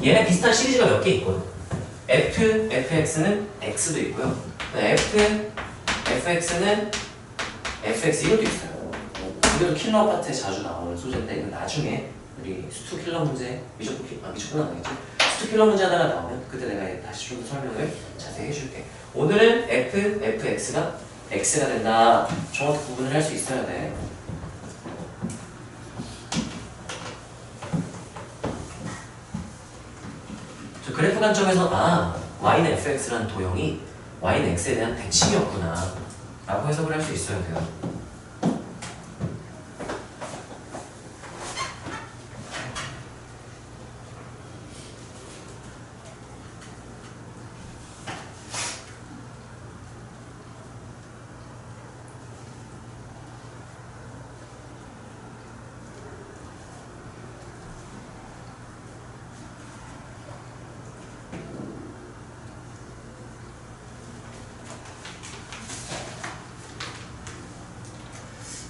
얘네 비슷한 시리즈가 몇 개 있거든. f, fx는 x도 있고요. f, fx는 fx 이것도 있어요. 이것도 킬러 파트에 자주 나오는 소재인데 이건 나중에 우리 수투 킬러 문제 미적분 아니겠지? 수투 킬러 문제 하나가 나오면 그때 내가 다시 좀 더 설명을 자세히 해줄게. 오늘은 f, fx가 x가 된다. 정확히 구분을 할 수 있어야 돼. 저 그래프 관점에서 y는 fx라는 도형이 y는 x에 대한 대칭이었구나 라고 해석을 할 수 있어야 돼요.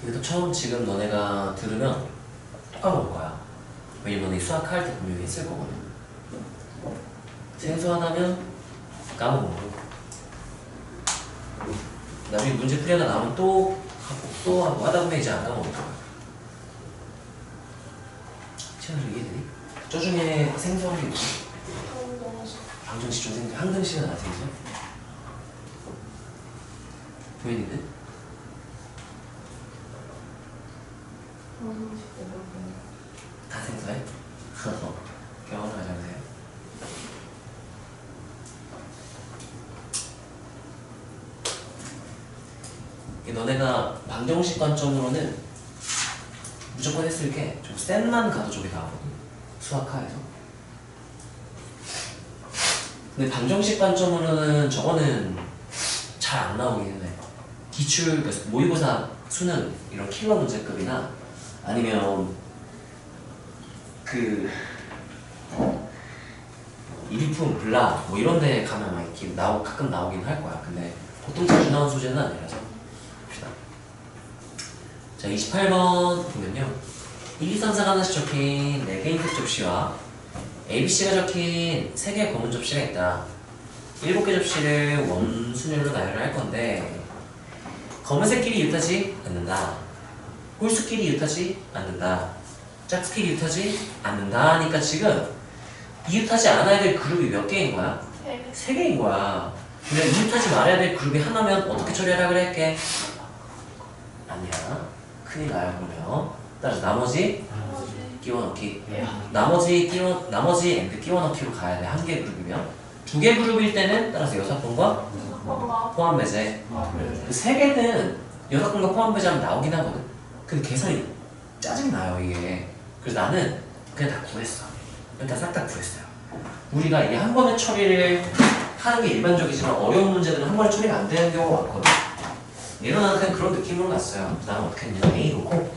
이것도 처음 지금 너네가 들으면 또 까먹을 거야. 왜냐면 너네 수학할 때 분명히 했을 거거든. 생소하다면 까먹고 나중에 문제 풀이하다 나오면 또 하고 하다 보면 이제 안 까먹을 거야. 채널 이해되니? 저 중에 생소한 게 뭐지? 방정식 좀 생소. 항등식은 안 생소? 보이는데? 다 생소해? 경험을 하자면서요. 너네가 방정식 관점으로는 무조건 했을 게 좀 쌤만 가도 저기 나오거든. 수학하에서. 근데 방정식 관점으로는 저거는 잘 안 나오기는 해. 기출, 그러니까 모의고사 수능 이런 킬러 문제급이나 아니면 그 일품, 블라 뭐 이런 데 가면 막 이렇게 가끔 나오긴 할 거야. 근데 보통 자주 나온 소재는 아니라서 봅시다. 자, 28번 보면요. 1, 2, 3, 4가 하나씩 적힌 4개의 인텍 접시와 ABC가 적힌 3개의 검은 접시가 있다. 7개 접시를 원순열로 나열을 할 건데 검은색끼리 이웃하지 않는다. 홀수끼리 이웃하지 않는다. 짝수끼리 이웃하지 않는다 하니까 지금 이웃하지 않아야 될 그룹이 몇 개인 거야? 3개인 거야. 근데 이웃하지 말아야 될 그룹이 하나면 어떻게 처리하라 그랬게? 아니야. 큰일 나요 그러면. 따라서 나머지 끼워넣기. 나머지 np 끼워넣기로 가야 돼. 1개 그룹이면. 2개 그룹일 때는 따라서 6번과 포함 배제. 그 3개는 6번과 포함 배제하면 나오긴 하거든. 근데 계산이 짜증나요 이게. 그래서 나는 그냥 다 구했어. 그냥 다 싹 다 구했어요. 우리가 이게 한 번에 처리를 하는 게 일반적이지만 어려운 문제들은 한 번에 처리가 안 되는 경우가 많거든. 얘는 나는 그냥 그런 느낌으로 갔어요. 나는 어떻게 했냐. A 놓고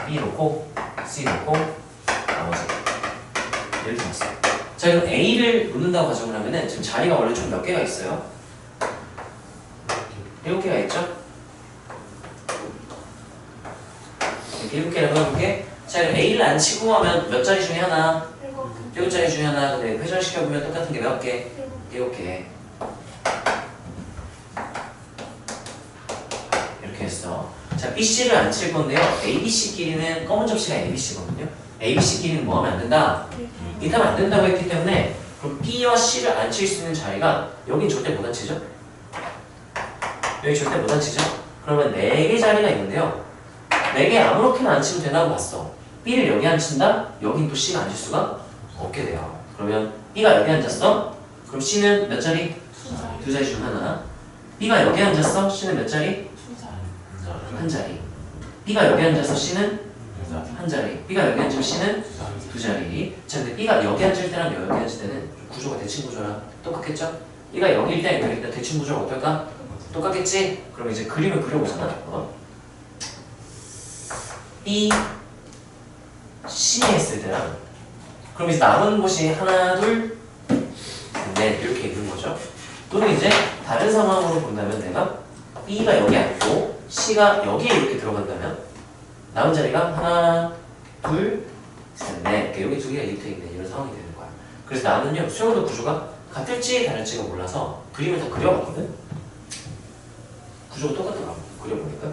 B 놓고 C 놓고 나머지 이렇게 봤어. 자, 그럼 A를 놓는다고 가정을 하면은 지금 자리가 원래 총 몇 개가 있어요? 7개가 있죠? 이렇게 7개라고 해볼게. 자, 그럼 A를 안 치고 하면 몇 자리 중에 하나? 7자리 중에 하나. 근데 회전시켜보면 똑같은 게 몇 개? 7개. 이렇게 했어. 자, BC를 안 칠 건데요. ABC끼리는 검은 접시가 ABC거든요. ABC끼리는 뭐 하면 안 된다? 이타면 안 된다고 했기 때문에 그럼 B와 C를 안 칠 수 있는 자리가 여긴 절대 못 앉히죠? 여기 절대 못 앉히죠? 그러면 4개 자리가 있는데요. 4개 아무렇게나 앉히면 되나고 봤어. B를 여기 앉힌다? 여긴 또 C가 앉을 수가 없게 돼요. 그러면 B가 여기 앉았어? 그럼 C는 몇 자리? 2자리 중 하나. B가 여기 앉았어? C는 몇 자리? 1자리. B가 여기 앉아서 C는 1자리. B가 여기 앉으면 C는 2자리. 자, 근데 B가 여기 앉을 때랑 여기 앉을 때는 구조가 대칭 구조랑 똑같겠죠? B가 여기일 때 여기일 때 대칭 구조가 어떨까? 똑같겠지? 그럼 이제 그림을 그려보잖아. B, C 했을 때랑 그럼 이제 남은 곳이 하나, 둘, 넷 이렇게 있는 거죠. 또는 이제 다른 상황으로 본다면 내가 B가 여기 앉고 C가 여기에 이렇게 들어간다면 남은 자리가 하나, 둘, 셋, 넷. 여기 2개가 이렇게 있는 이런 상황이 되는 거야. 그래서 나는요 수영도 구조가 같을지 다를지가 몰라서 그림을 다 그려봤거든. 구조가 똑같더라고. 그려보니까.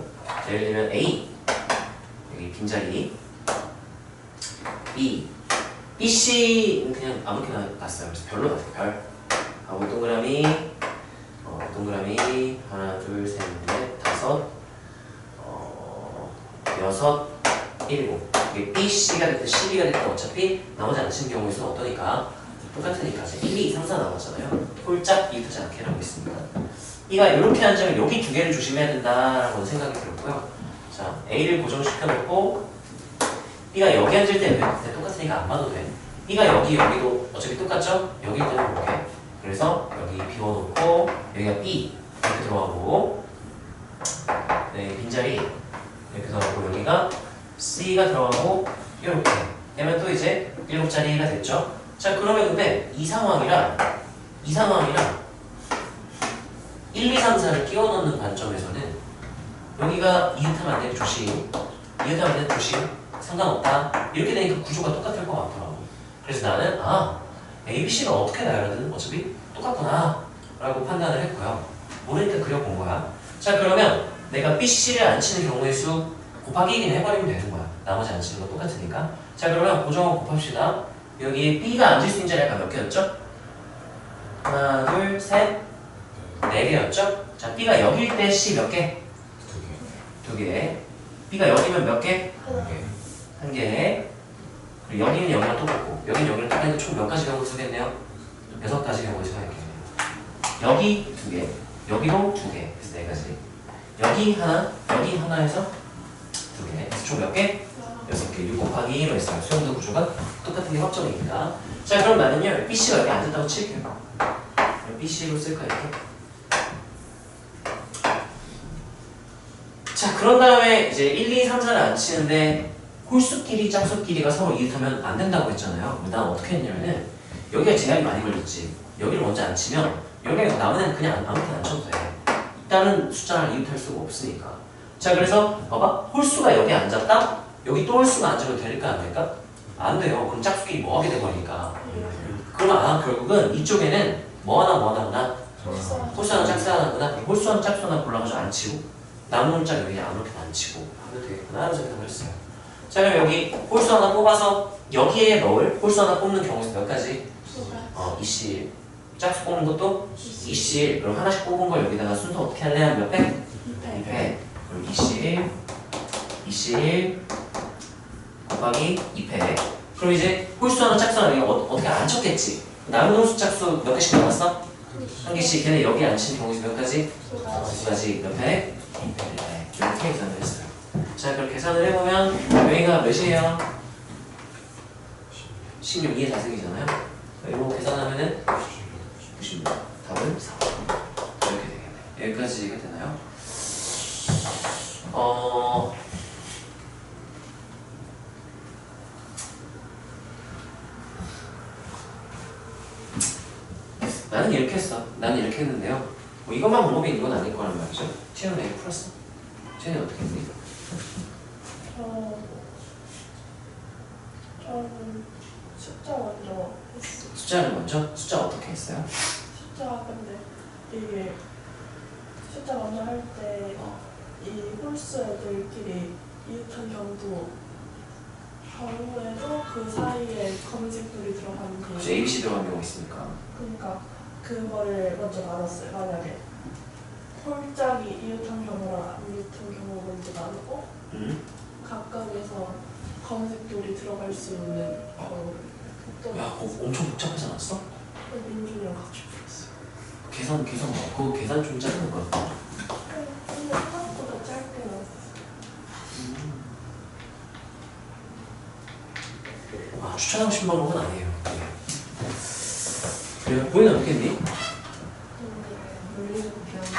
자, 예를 들면 A 여기 빈자리 B BC는 그냥 아무렇게나 났어요. 그래서 별로 났어요. 별. 하고 동그라미 동그라미 하나, 둘, 셋, 넷, 다섯, 여섯, 일곱. 이게 B, C가 됐든 C, B가 됐든 어차피 나머지 안 치는 경우에서는 어떠니까 똑같으니까 이제 1, 2, 3, 4 나왔잖아요. 홀짝 이웃하지 않게 라고 있습니다. B가 이렇게 앉으면 여기 두 개를 조심해야 된다라고 생각이 들었고요. 자, A를 고정시켜놓고 B가 여기 앉을 때 똑같으니까 안 봐도 돼. B가 여기도 어차피 똑같죠? 여기 때는 이렇게. 그래서 여기 비워놓고 여기가 B 이렇게 들어가고 네, 빈자리 이렇게 들어가고 여기가 C가 들어가고 이렇게 되면 또 이제 7자리가 됐죠? 자, 그러면 근데 이 상황이랑 1, 2, 3, 4를 끼워 넣는 관점에서는 여기가 이웃하면 안 되는 조심, 이웃하면 안 되는 조심, 상관없다. 이렇게 되니까 구조가 똑같을 것 같더라고. 그래서 나는 A, B, C가 어떻게 나열하든 어차피 똑같구나 라고 판단을 했고요. 모르니까 그려본 거야. 자, 그러면 내가 B, C를 안 치는 경우의 수 곱하기 1인 해버리면 되는 거야. 나머지 안 치는 거 똑같으니까. 자, 그러면 고정을 곱합시다. 여기 B가 앉을 수 있는 자리가 몇 개였죠? 하나, 둘, 셋, 4개였죠? 자, B가 여기일 때 C 몇 개? 2개. B가 여기면 몇 개? 1개. 그리고 여기는 여기랑 똑같고 여기는 여기랑 똑같으니까 총 몇 가지 경우 쓰겠네요? 6가지 경우에 써야겠네요. 여기 2개, 여기도 2개. 그래서 4가지. 여기 하나 해서 2개. 그래서 총 몇 개? 6개. 6 곱하기 1로 했어요. 수용도 구조가 똑같은 게 확정이니까. 자, 그럼 나는요 BC가 여기 앉았다고 칠게요. BC로 쓸까 이렇게? 자, 그런 다음에 이제 1, 2, 3, 4를 안 치는데 홀수끼리 짝수끼리가 서로 이웃하면 안 된다고 했잖아요. 난 어떻게 했냐면은 여기가 제약이 많이 걸렸지. 여기를 먼저 안 치면 여기가 남은 그냥 아무렇게나 안 쳐도 돼. 다른 숫자를 이웃할 수가 없으니까. 자, 그래서 봐봐. 홀수가 여기 앉았다? 여기 또 홀수가 앉으면 될까 안 될까? 안 돼요. 그럼 짝수끼리 뭐 하게 돼버리니까. 그러면 결국은 이쪽에는 뭐 하나구나? 홀수 하나 짝수 하나구나. 홀수 하나 짝수 하나 골라가지고 안 치고 남은 홀자 여기 아무렇게나 안 치고 하면 되겠구나 하는 생각을 했어요. 자, 그럼 여기 홀수 하나 뽑아서 여기에 넣을 홀수 하나 뽑는 경우에서 몇 가지? 20. 짝수 뽑는 것도 20. 그럼 하나씩 뽑은 걸 여기다가 순서 어떻게 할래? 한 몇 회? 2회. 그럼 20 곱하기 2회. 그럼 이제 홀수 하나 짝수 하나 어떻게 안 쳤겠지? 남은 홀수 짝수 몇 개씩 남았어? 한 개씩. 걔네 여기 안 친 경우에서 몇 가지? 2가지. 몇 회? 2회. 이렇게 계산을 했어요. 자, 그럼 계산을 해보면 여기가 몇이에요? 16. 이게 자승이잖아요. 이거 계산하면은 96. 답은 4. 이렇게 되겠네. 여기까지가 되나요? 나는 이렇게 했어. 나는 이렇게 했는데요. 뭐 이것만 방법이 있는 건 아닐 거란 말이죠. 채연 왜 풀었어? 채연이 어떻게 했니? 저는 숫자 먼저 했어요. 숫자를 먼저? 숫자 어떻게 했어요? 숫자 근데 이게 숫자 먼저 할 때 이 홀수 애들끼리 이웃한 경우에도 그 사이에 검은색돌이 들어가는 게 그치, ABC 들어간 경우 있으니까. 그러니까 그거를 먼저 나눴어요. 만약에 홀짝이 이웃한 경우랑 안 이웃한 경우 먼저 나누고 각각에서 검은색 돌이 들어갈 수 있는 경우를 또 야, 그거 엄청 복잡하지 않았어? 민준이랑 같이 풀었어요. 계산 그 계산 좀 짜는 거 같아. 근데 생각보다 짧게 나왔어요. 추천하고 싶은 방법은 아니에요. 그래요? 보이는 어떻게 했니? 물리적 비하는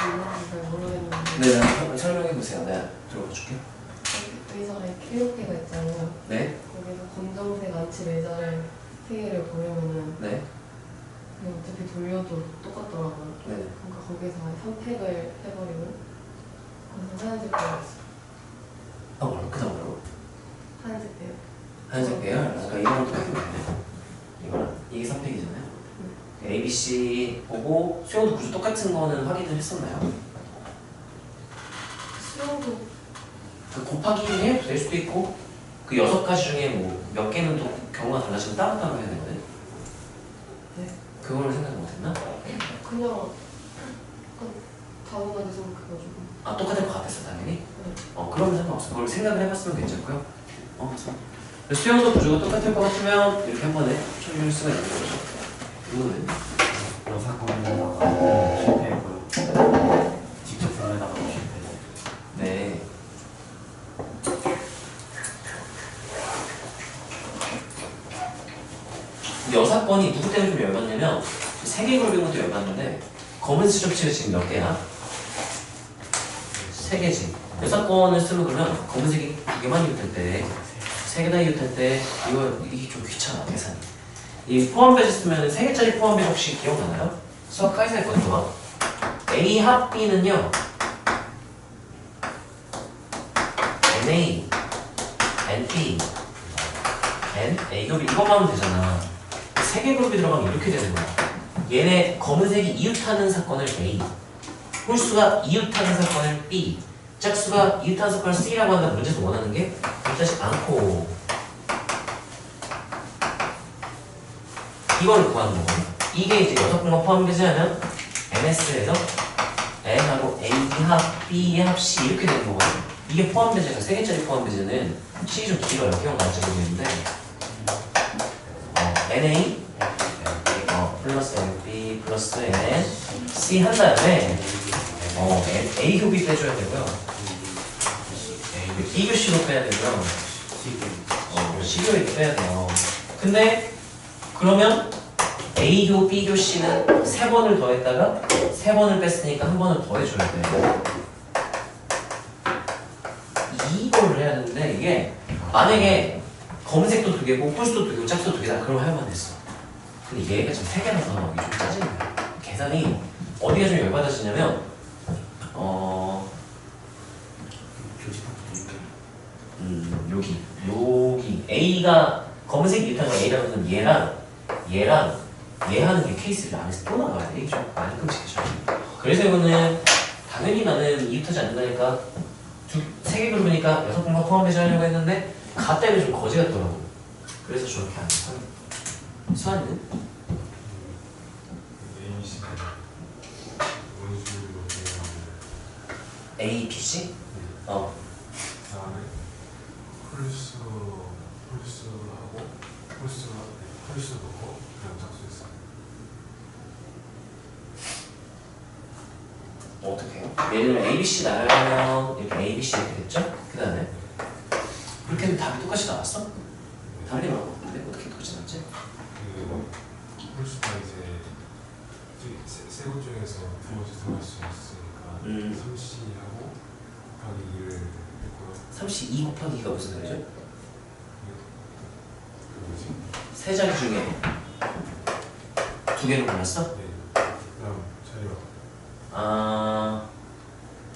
잘 모르겠는데 네, 한번 설명해 보세요. 내가 들어봐 줄게. 의자가 이렇게 7개가 있잖아요. 네, 거기서 검정색 안칠 의자를 3개를 보려면은 네, 그냥 어차피 돌려도 똑같더라고요. 네. 그러니까 거기서 선택을 해버리고 그래서 하얀색 배열했어요. 그다음 뭐라고? 하얀색 배열. 하얀색 배열? 아까 이거랑 똑같은 거네. 이거랑 이게 3팩이잖아요. A, B, C 보고 수용도 구조 똑같은 거는 확인을 했었나요? 수영도 그 곱하기 1 해도 될 수도 있고 그 6가지 중에 뭐 몇 개는 또 경우가 달라지면 따로따로 해야 되거든. 네. 그거를 생각 못했나? 그냥 다운하게 생각해가지고 똑같을 것 같았어 당연히. 네. 그러면 상관없어. 그걸 생각을 해봤으면 괜찮고요. 수용도 구조가 똑같을 것 같으면 이렇게 한 번에 처리할 수가 있는 거죠. 이거는 여사건에다가 실패했고요. 직접 보내다가 실패했어요. 네. 여사건이 누구 때문에 좀 열받냐면 세 개 그룹인 것도 열받는데 검은 수접치가 지금 몇 개야? 세 개지. 여사건을 쓰면 그러면 검은색이 두 개만 이웃할 때, 세 개나 이웃할 때 이게 좀 귀찮아 계산이. 이 포함 배제 쓰면 세 개짜리 포함 배제 혹시 기억나나요? 수학 카이사 했거든요. A 합 B는요. NA, NP, N, A 겹이 이것만 하면 되잖아. 세 개 그룹이 들어가면 이렇게 되는 거야. 얘네 검은색이 이웃하는 사건을 A, 홀수가 이웃하는 사건을 B, 짝수가 이웃하는 사건을 C라고 한다면 문제에서 원하는 게 이웃하지 않고 이거를 구하는 거거든. 이게 이제 6분과 포함 배제하면 NS에서 N하고 A 합 B 합 C 이렇게 되는 거거든. 이게 포함 배제가 3개짜리 포함 배제는 식이 좀 길어요. 기억나는지 모르겠는데 NA 플러스 NB 플러스 N C 한 다음에 A 교비 빼줘야 되고요. B 교시로 빼야 되고요. C 교비 빼야 돼요. 근데 그러면 A 교, B 교, C는 3번을 더했다가 3번을 뺐으니까 한 번을 더해줘야 돼. 이거를 해야 되는데 이게 만약에 검은색도 2개고 홀수도 2개고 짝수도 2개다 그럼 할만 했어. 근데 얘가 지금 3개라서 이게 좀 짜증나. 계산이 어디가 좀 열받아지냐면 여기 A가 검은색이 이렇다는 A라는 얘랑 얘 하는 게 케이스를 안에서 또 나가야 돼. 이게 좀 많이 끔찍해져. 그래서 이거는 당연히 나는 이웃하지 않는다니까 3개 그룹이니까 6번만 포함 배제하려고 했는데 가 때문에 좀 거지 같더라고. 그래서 저렇게 안 해. 수환이는? A, B, C? 그다음에 홀수하고 홀수 넣고 그냥 짝수했어요. 어떻게 해요? 예를 들면 A, B, C 나열하면 이렇게 A, B, C 이렇게 됐죠? 그 다음에 그렇게 하면 답이 똑같이 나왔어? 답이 나왔고 근데 어떻게 똑같이 나왔지? 그 홀수가 이제 세번 중에서 2번째 들어갈 수 있으니까 3C하고 곱하기 2를 했고요. 32 곱하기 2가 무슨 소리죠? 그 뭐지? 세 자리 중에 2개를 골랐어? 네. 그다음 자리가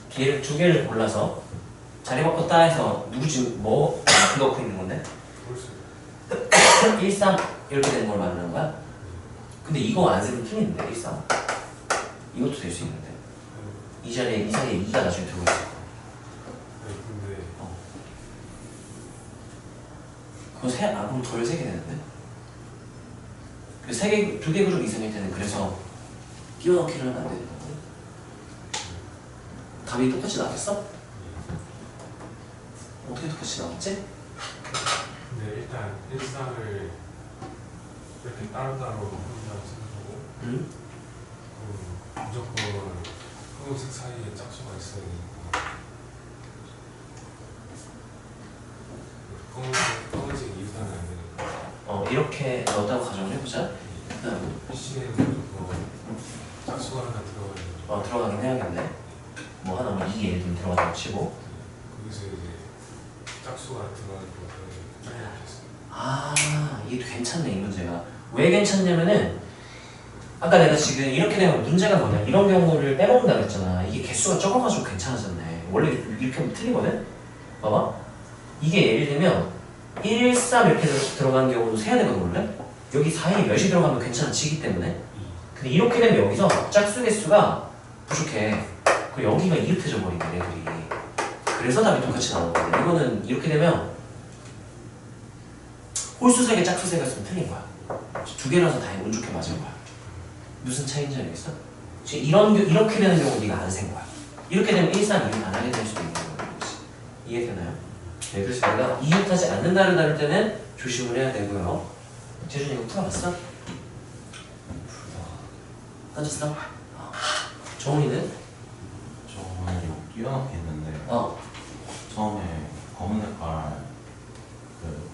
걔를 2개를 골라서 자리 바꿨다 해서 누구 지금 뭐 넣고 있는 건데? 홀수 1, 3 이렇게 되는 걸 말하는 거야? 근데 이거 안 쓰면 틀리는데 1, 3 이것도 될 수 있는데 이 자리에 2가 나중에 들어가 있어. 근데 그거 그럼 덜 3개 되는데? 그 2개 그룹 이상일 때는 그래서 끼워넣기를 하면 안 되는 거고 답이 똑같이 나왔겠어? 어떻게 똑같이 나왔지? 근데 일단 1, 3을 이렇게 따로따로 한다고 생각하고 무조건 검은색 사이에 짝수가 있어야 되니까 검은색 이웃하면 안 되니까 이렇게 넣었다고 가정을 해보자. C에는 무조건 짝수가 하나 들어가야 되니까 들어가긴 해야겠네. 뭐 하나 뭐 2 예를 들면 들어가다고 치고 거기서 이제 짝수가 들어가는 거 이게 괜찮네 이 문제가. 왜 괜찮냐면은 아까 내가 지금 이렇게 되면 문제가 뭐냐 이런 경우를 빼먹는다 그랬잖아. 이게 개수가 적어가지고 괜찮아졌네. 원래 이렇게 하면 틀리거든? 봐봐 이게 예를 들면 1, 3 이렇게 들어가는 경우도 세야 되거든 원래? 여기 4에 몇이 들어가면 괜찮아지기 때문에. 근데 이렇게 되면 여기서 짝수 개수가 부족해. 그리고 여기가 이웃해져 버리네 얘들이. 그래서 답이 똑같이 나오는 거야. 이거는 이렇게 되면 홀수색에 짝수색가 있으면 틀린 거야. 2개라서 다행히 운 좋게 맞은 거야. 무슨 차이인지 알겠어? 지금 이렇게 되는 경우 네가 안 센 거야. 이렇게 되면 1, 3, 2를 안 하게 될 수도 있는 거야. 이해되나요? 네, 그래서 내가 이웃하지 않는다를 다룰 때는 조심을 해야 되고요. 재준이 이거 풀어봤어? 떠졌어? 정훈이는? 저는 이거 끼워넣기 했는데 처음에 검은 색깔 그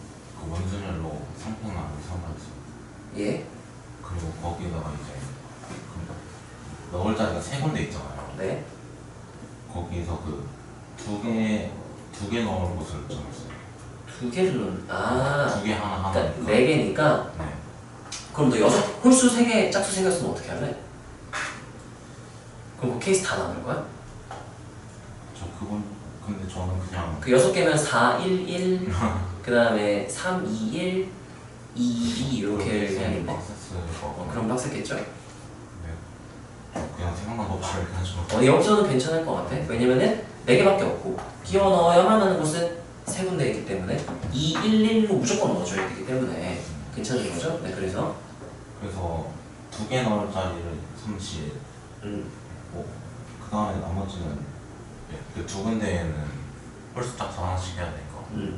원순열로 상평나무 선발했어요. 예? 그리고 거기다가 이제 그 넣을 자리가 3군데 있잖아요. 네? 거기서 그 두 개 넣을 곳을 정했어요. 2개를 넣는, 아. 2개 하나 그러니까 하나. 4개니까? 네. 그럼 너 홀수 3개, 짝수 3개였으면 어떻게 할래? 그럼 그 케이스 다 나눌 거야? 근데 저는 그냥 그 6개면 4, 1, 1, 그 다음에 3, 2, 1, 2, 2 이렇게 해야겠네. 빡셌어요. 그럼 빡셌겠죠? 네. 그냥 생각난 없이 이렇게 하죠. 여기서는 괜찮을 것 같아. 왜냐면은 4개밖에 없고 끼워 넣어야만 하는 곳은 3군데 있기 때문에 2, 1, 1로 무조건 넣어줘야 되기 때문에 괜찮은 거죠? 네, 그래서 2개 넣을 자리를 30 있고 그 다음에 나머지는 그 2군데에는 홀수 짝수 하나씩 해야 되니까 그리고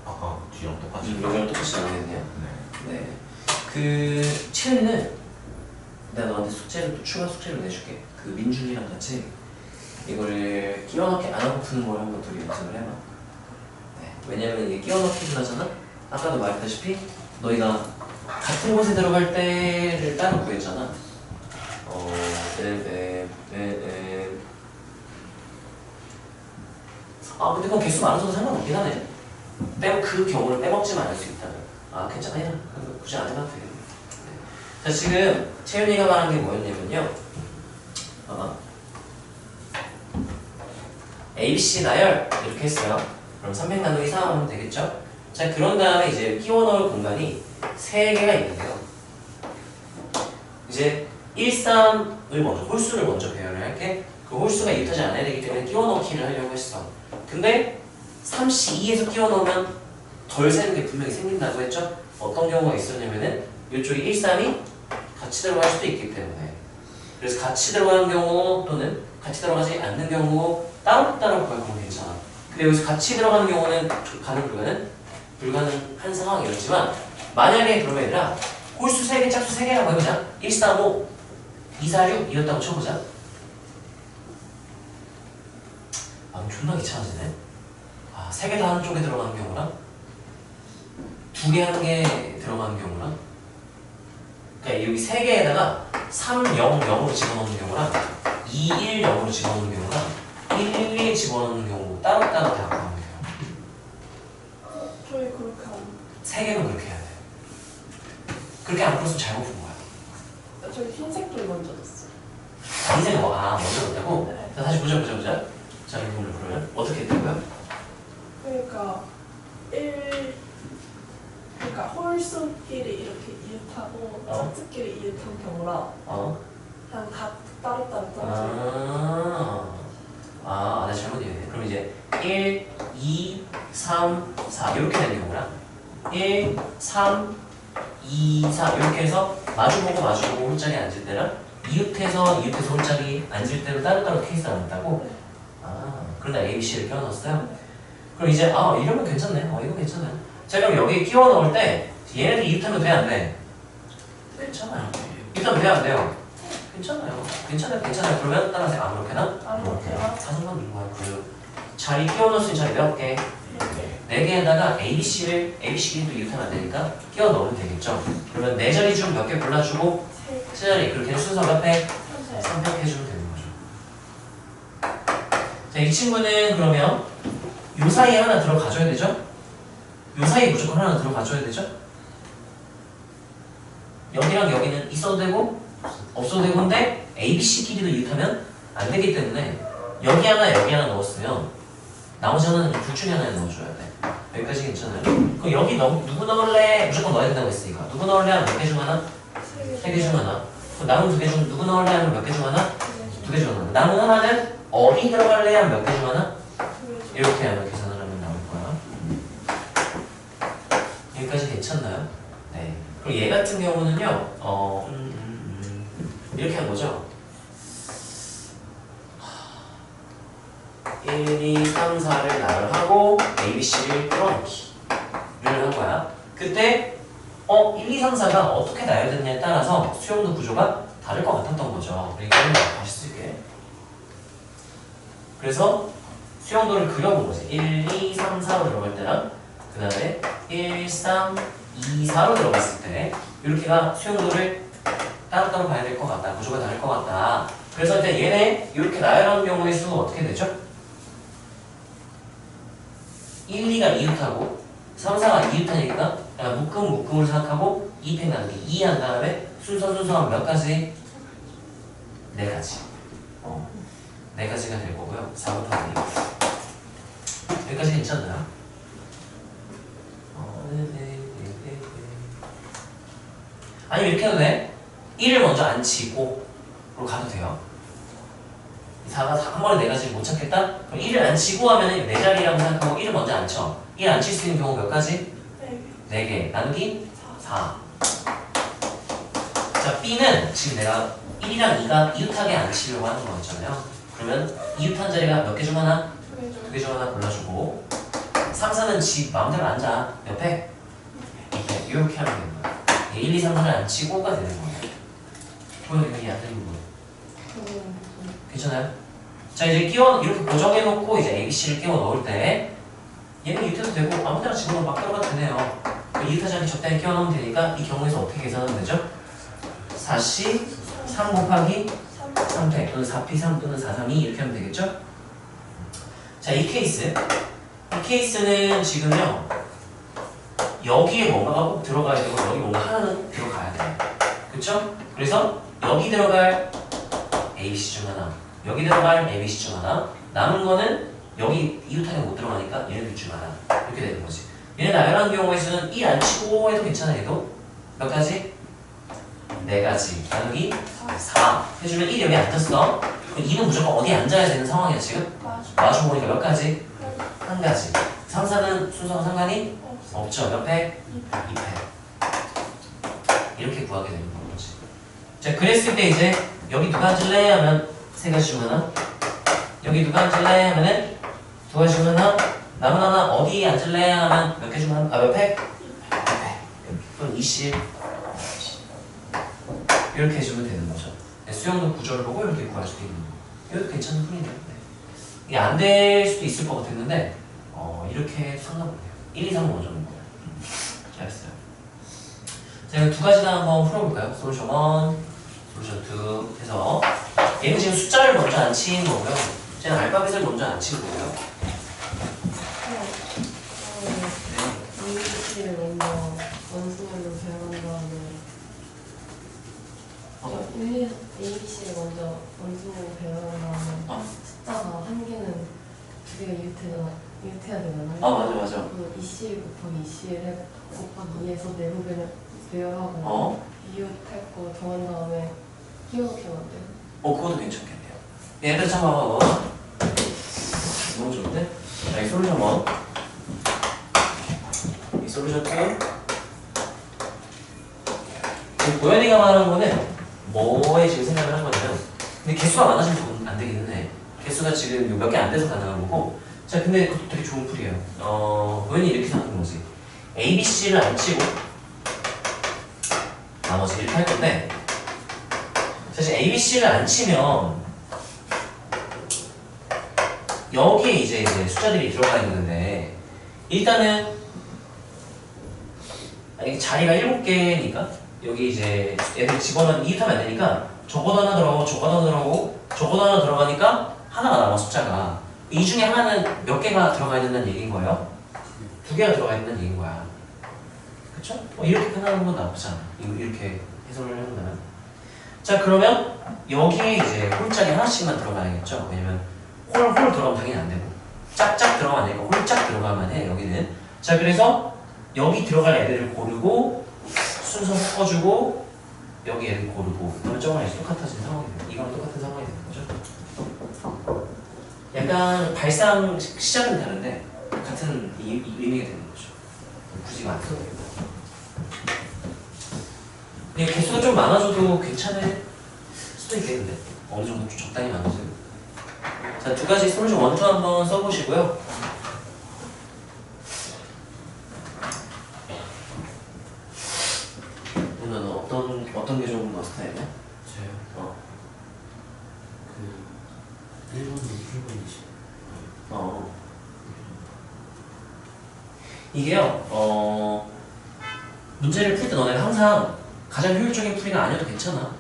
아까 뒤랑 똑같이 여기랑 똑같이 나오겠네요. 네. 네. 그 채은이는 내가 너한테 숙제를 또 추가 숙제를 내줄게. 그 민준이랑 같이 이거를 끼워 넣기 안 하고 푸는 걸 한번 둘이 연습을 해봐. 네. 왜냐면 이게 끼워 넣기를 하잖아. 아까도 말했다시피 너희가 같은 곳에 들어갈 때를 따로 구했잖아. 근데 그건 개수 많아서도 상관없긴 하네. 그 경우를 빼먹지만 않을 수 있다면. 괜찮아. 굳이 안 해봐도 되겠네. 자, 지금 채윤이가 말한 게 뭐였냐면요. ABC 나열 이렇게 했어요. 그럼 300 나누기 3 하면 되겠죠? 자, 그런 다음에 이제 끼워 넣을 공간이 3개가 있는데요. 이제 1, 3을 먼저, 홀수를 먼저 배열을 할게. 그 홀수가 이웃하지 않아야 되기 때문에 끼워 넣기를 하려고 했어. 근데 3C2에서 끼워 넣으면 덜 세는 게 분명히 생긴다고 했죠? 어떤 경우가 있었냐면은 이쪽에 1, 3이 같이 들어갈 수도 있기 때문에 그래서 같이 들어가는 경우 또는 같이 들어가지 않는 경우 따로따로 구하면 괜찮아. 근데 여기서 같이 들어가는 경우는 불가능한 상황이었지만 만약에 그러면 얘들아 홀수 3개, 짝수 3개라고 해보자. 1, 4, 5, 2, 4, 6 이었다고 쳐보자. 존나 귀찮아지네. 3개 다 한쪽에 들어가는 경우랑 2개 한 개 들어가는 경우랑 그러니까 여기 3개에다가 3, 0, 0으로 집어넣는 경우랑 2, 1, 0으로 집어넣는 경우랑 1, 1, 1 집어넣는 경우 따로따로 다 구하면 돼요. 저희 그렇게 안 3개는 그렇게 해야 돼. 그렇게 안 풀었으면 잘못 푼 거야. 저희 흰색도 먼저 넣었어요. 인생 먼저 넣었다고? 네. 자, 다시 보자. 자, 이걸 그러면 어떻게 했다고요? 그러니까 그러니까 홀수끼리 이렇게 이웃하고 짝수끼리 이웃한 경우랑 그냥 각 따로따로 떨어져요. 나 잘못 이해했네. 그럼 이제 1, 2, 3, 4 이렇게 되는 경우랑 1, 3, 2, 4 이렇게 해서 마주보고 홀짝이 앉을 때랑 이웃해서 홀짝이 앉을 때로 따로따로 케이스가 났다고? 그러다 ABC를 끼워넣었어요? 그럼 이제 이러면 괜찮네. 이거 괜찮아요. 자, 그럼 여기 끼워 넣을 때 얘네들 이웃하면 돼, 안 돼? 괜찮아요. 이웃하면 돼, 안 돼요? 괜찮아요. 그러면 따라서 아무렇게나? 아무렇게나. 사선만 누른 거야. 그 자리 끼워 넣을 수 있는 자리 몇 개? 4개에다가 ABC끼리도 이웃하면 안 되니까 끼워 넣으면 되겠죠? 그러면 4자리 중 몇 개 골라주고 3자리 그렇게 순서 몇 팩? 3팩 해주면 되는 거죠. 자, 이 친구는 그러면 요 사이에 하나 들어가줘야 되죠? 요 사이에 무조건 하나 들어가줘야 되죠? 여기랑 여기는 있어도 되고 없어도 되고인데 ABC끼리도 이웃하면 안 되기 때문에 여기 하나 넣었으면 나머지 하나는 둘 중에 하나에 넣어줘야 돼. 여기까지 괜찮아요? 그럼 여기 누구 넣을래? 무조건 넣어야 된다고 했으니까 누구 넣을래 하면 몇 개 중 하나? 3개 중 하나. 그럼 남은 2개 중 누구 넣을래 하면 몇 개 중 하나? 2개 중 하나. 남은 하나는 어디 들어갈래 하면 몇 개 중 하나? 이렇게 하면 계산을 하면 나올 거야. 여기까지 괜찮나요? 네. 그럼 얘 같은 경우는요, 이렇게 한 거죠. 1, 2, 3, 4를 나열하고 ABC를 끌어넣기를 한 거야. 그때 1, 2, 3, 4가 어떻게 나열됐냐에 따라서 수용도 구조가 다를 것 같았던 거죠. 그러니까 다시 쓸게. 그래서 수용도를 그려본 거지. 1, 2, 3, 4로 들어갈 때랑 그 다음에 1, 3, 2, 4로 들어갔을 때 이렇게가 수용도를 따로따로 봐야 될 것 같다. 구조가 다를 것 같다. 그래서 이제 얘네 이렇게 나열하는 경우의 수 어떻게 되죠? 1, 2가 이웃하고 3, 4가 이웃하니까 묶음을 생각하고 2팩 나누기 2 한 다음에 순서가 몇 가지? 4가지. 4가지가 될 거고요. 4 곱하기 2. 여기까지 괜찮나요? 아니면 이렇게 해도 돼. 1을 먼저 안 치고 로 가도 돼요. 4가 한 번에 4가지를 못 찾겠다? 그럼 1을 안 치고 하면은 4자리라고 생각하고 1을 먼저 안 쳐. 1 안 칠 수 있는 경우 몇 가지? 4개. 나누기 4. 자, B는 지금 내가 1이랑 2가 이웃하게 안 치려고 하는 거였잖아요. 그러면 이웃한 자리가 몇 개 중 하나? 2개 중 하나 골라주고 3, 4는 지 마음대로 앉아. 옆에? 옆에. 이렇게 하면 되는 거야. 1, 2, 3, 4를 안 치고가 되는 거예요. 보여요? 여기 안 되는 거. 괜찮아요? 자, 이제 이렇게 고정해놓고 이제 ABC를 끼워 넣을 때 얘는 이웃해도 되고 아무 데나 집어넣어 막 들어가도 되네요. 이웃하지 않게 적당히 끼워 넣으면 되니까 이 경우에서 어떻게 계산하면 되죠? 4C 3 곱하기 3팩 또는 4P 3 또는 4, 3, 2 이렇게 하면 되겠죠? 자, 이 케이스는 지금요 여기에 뭔가가 꼭 들어가야 되고 여기 뭔가 하나는 들어가야 돼요. 그쵸? 그래서 여기 들어갈 ABC 중 하나, 여기 들어갈 ABC 중 하나, 남은 거는 여기 이웃하게 못 들어가니까 얘네들 중 하나 이렇게 되는 거지. 얘네 나열하는 경우의 수는 1 안 치고 해도 괜찮아. 얘도 몇 가지? 4가지 나누기 4 해주면 1이 여기 앉았어. 그럼 2는 무조건 어디에 앉아야 되는 상황이야 지금? 마주 보니까 몇 가지? 한 가지. 3, 4는 순서가 상관이 없죠. 몇 팩? 2팩. 이렇게 구하게 되는 거지. 자, 그랬을 때 이제 여기 누가 앉을래? 하면 3가지 중 하나. 여기 누가 앉을래? 하면은 2가지 중 하나. 남은 하나 어디에 앉을래? 하면 몇 개 중 하나? 몇 팩? 2팩. 그럼 20. 이렇게 해주면 되는 거죠. 수용도 구조를 보고 이렇게 구할 수도 있는 거. 이것도 괜찮은 풀이네요. 네. 이게 안 될 수도 있을 것 같았는데 이렇게 상관없네요. 1, 2, 3 먼저 놓은 거예요. 잘했어요. 자, 이거 2가지나 한번 풀어볼까요? 솔루션 1, 솔루션 2 해서 얘는 지금 숫자를 먼저 안 치는 거고요. 쟤는 알파벳을 먼저 안 치는 거고요. ABC를 먼저 원수로 배운 다음에 ABC를 먼저 원수로 배운 다음에 숫자가 한 개는 2개가 이웃해야 되잖아요. 맞아. 그 EC 곱하기 EC를 곱하기 2에서 내부를 배열하고 이웃할 거 정한 다음에 끼워넣기만 돼요. 그것도 괜찮겠네요. 얘들 참 봐봐. 너무 좋은데? 자, 이 솔루션 1, 이 솔루션 2. 지금 고현이가 말한 거는 뭐에 지금 생각을 한 거냐면, 근데 개수가 많아지면 안 되기는 해. 개수가 지금 몇 개 안 돼서 가능한 거고. 자, 근데 그것도 되게 좋은 풀이에요. 고현이 이렇게 생각하는 거지. ABC를 안 치고 나머지 이렇게 할 건데, 사실 ABC를 안 치면 여기에 이제 숫자들이 들어가 있는데 일단은 자리가 7개니까 여기 이제 애들 집어넣으면 이웃하면 안 되니까 저거도 하나 들어가고 저거도 하나 들어가고 저거도 하나 들어가니까 하나가 남아 숫자가 이 중에 하나는 몇 개가 들어가 있는 얘기인 거예요? 2개가 들어가 있는 얘기인 거야. 그쵸? 이렇게 끝나는 건 나쁘지 않아. 이렇게 해석을 해본다면 자, 그러면 여기에 이제 홀짝이 하나씩만 들어가야겠죠? 왜냐면 홀 들어가면 당연히 안 되고 짝짝 들어가면 안 되니까 홀짝 들어가면 해 여기는. 자, 그래서 여기 들어갈 애들을 고르고 순서 섞어주고 여기 애들 고르고 그러면 저거랑 똑같아진 상황이 돼요. 이거랑 똑같은 상황이 되는 거죠. 약간 발상 시작은 다른데 같은 의미가 되는 거죠. 굳이 안 써도 되고 근데 개수가 좀 많아져도 괜찮을 수도 있겠는데 어느 정도 좀 적당히 많아져요. 자, 2가지 솔루션 1, 2 한번 써보시고요. 오늘은 어떤 게 좀 머스타예요? 저요? 이게요, 문제를 풀 때 너네가 항상 가장 효율적인 풀이가 아니어도 괜찮아.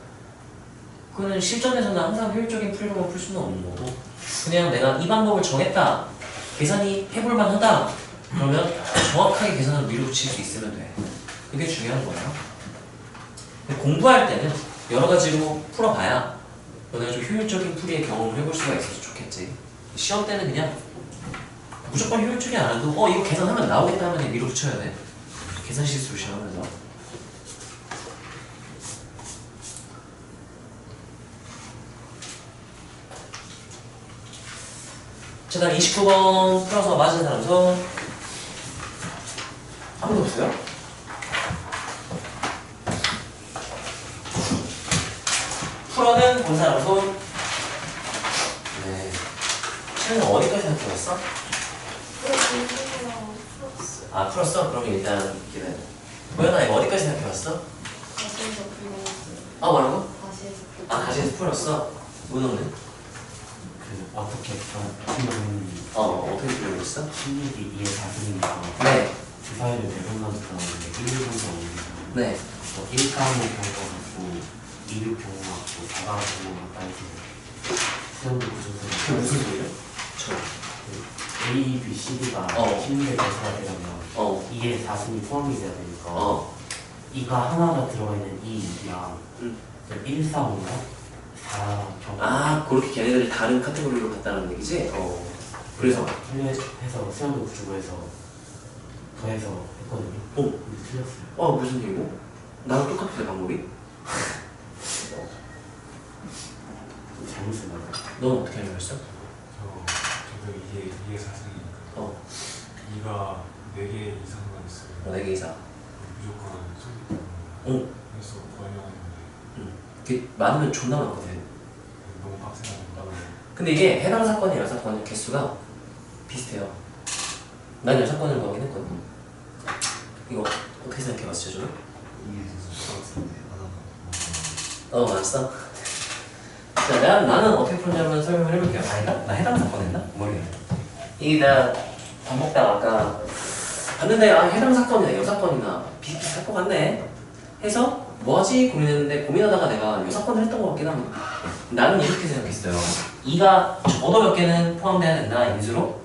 그거는 실전에서는 항상 효율적인 풀이로만 풀 수는 없는 거고, 그냥 내가 이 방법을 정했다, 계산이 해볼만 하다, 그러면 정확하게 계산을 밀어붙일 수 있으면 돼. 그게 중요한 거예요. 근데 공부할 때는 여러 가지로 풀어봐야 너네가 좀 효율적인 풀이의 경험을 해볼 수가 있어서 좋겠지. 시험 때는 그냥 무조건 효율적이 않아도 이거 계산하면 나오겠다 하면 그냥 밀어붙여야 돼. 계산 실수 조심하면서. 자, 다음 29번 풀어서 맞은 사람 손. 아무도 없어요? 풀어는 본 사람 손. 네. 시간은 어디까지 생각해봤어? 공부랑 풀었어요. 아, 풀었어? 그럼 일단 기다려. 고현아, 이거 어디까지 생각해봤어? 다시해서 불러봤어요. 아, 뭐라고? 다시해서 아, 가시에서 풀었어? 문호는? 그 어떻게 풀면 어떻게 풀어봤어? 16이 2의 4승이니까 네. 그 사이를 내분만 들어가는데 1, 2분서 오니까 네. 1 가면 경우가 같고 2, 6 경우가 같고 4 가면 경우가 같고 해서 시험도 그게 구조세요. 무슨 소리예요? 저. A, B, C, D가 어. 16에 대해서가 되려면 2의 4승이 포함이 돼야 되니까 2가 하나가 들어가 있는 2랑 1, 4, 5가 4 경우 아, 그렇게 걔네들이 다른 카테고리로 갔다는 얘기지? 그래서? 해서 수영도 구조에서 더해서 했거든요. 근데 틀렸어요. 무슨 일이고? 나랑 똑같은데, 방법이? 잘못 쓴다. 넌 어떻게 알고 있어? 저도 이게 사승이니까 2가 4개 이상만 있어요. 4개 이상. 무조건 소리 때문에 응. 그래서 번역하는데 그게 많으면 존나 많거든. 너무 빡세가지고 근데 이게 해당 사건이 여사건의 개수가 비슷해요. 난 여사건을 구하긴 했거든. 이거 어떻게 생각해봤어, 좀? 맞았어? 자, 나는 어떻게 풀었냐면 설명을 해볼게요. 아니다? 나 해당 사건 했나? 모르겠네. 이게 나 밥 먹다가 아까 봤는데 해당 사건이나 여사건이나 비슷비슷할 것 같네 해서 뭐하지? 고민했는데 고민하다가 내가 여사건을 했던 것 같긴 합니다. 나는 이렇게 생각했어요. 2가 적어도 몇 개는 포함돼야 된다, 인수로.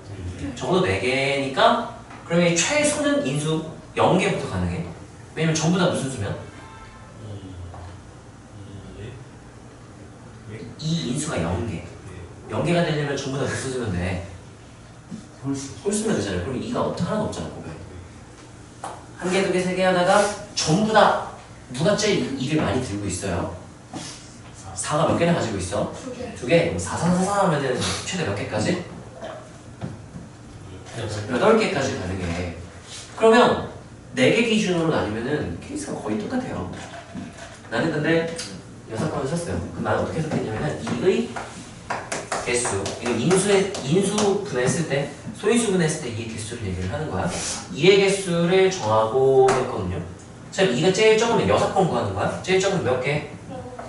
적어도 4개니까 그러면 최소는 인수 0개부터 가능해. 왜냐면 전부 다 무슨 수면? 2 인수가 0개. 0개가 되려면 전부 다 무슨 수면 돼? 홀수면 되잖아요. 그럼 2가 하나도 없잖아, 보면. 1개, 2개, 3개 하다가 전부 다 누가 제일 2를 많이 들고 있어요? 4가 몇 개나 가지고 있어? 2개. 2개? 4, 4, 4, 4 하면은 최대 몇 개까지? 8개까지 가능해. 그러면 4개 기준으로 나뉘면은 케이스가 거의 똑같아요. 나는 근데 여사건을 썼어요. 그럼 나는 어떻게 썼겠냐면은 2의 개수, 이거 인수 분해했을 때, 소인수 분해했을 때 2의 개수를 얘기를 하는 거야. 2의 개수를 정하고 했거든요. 자, 2가 제일 적으면 6번 구하는 거야. 제일 적으면 몇 개?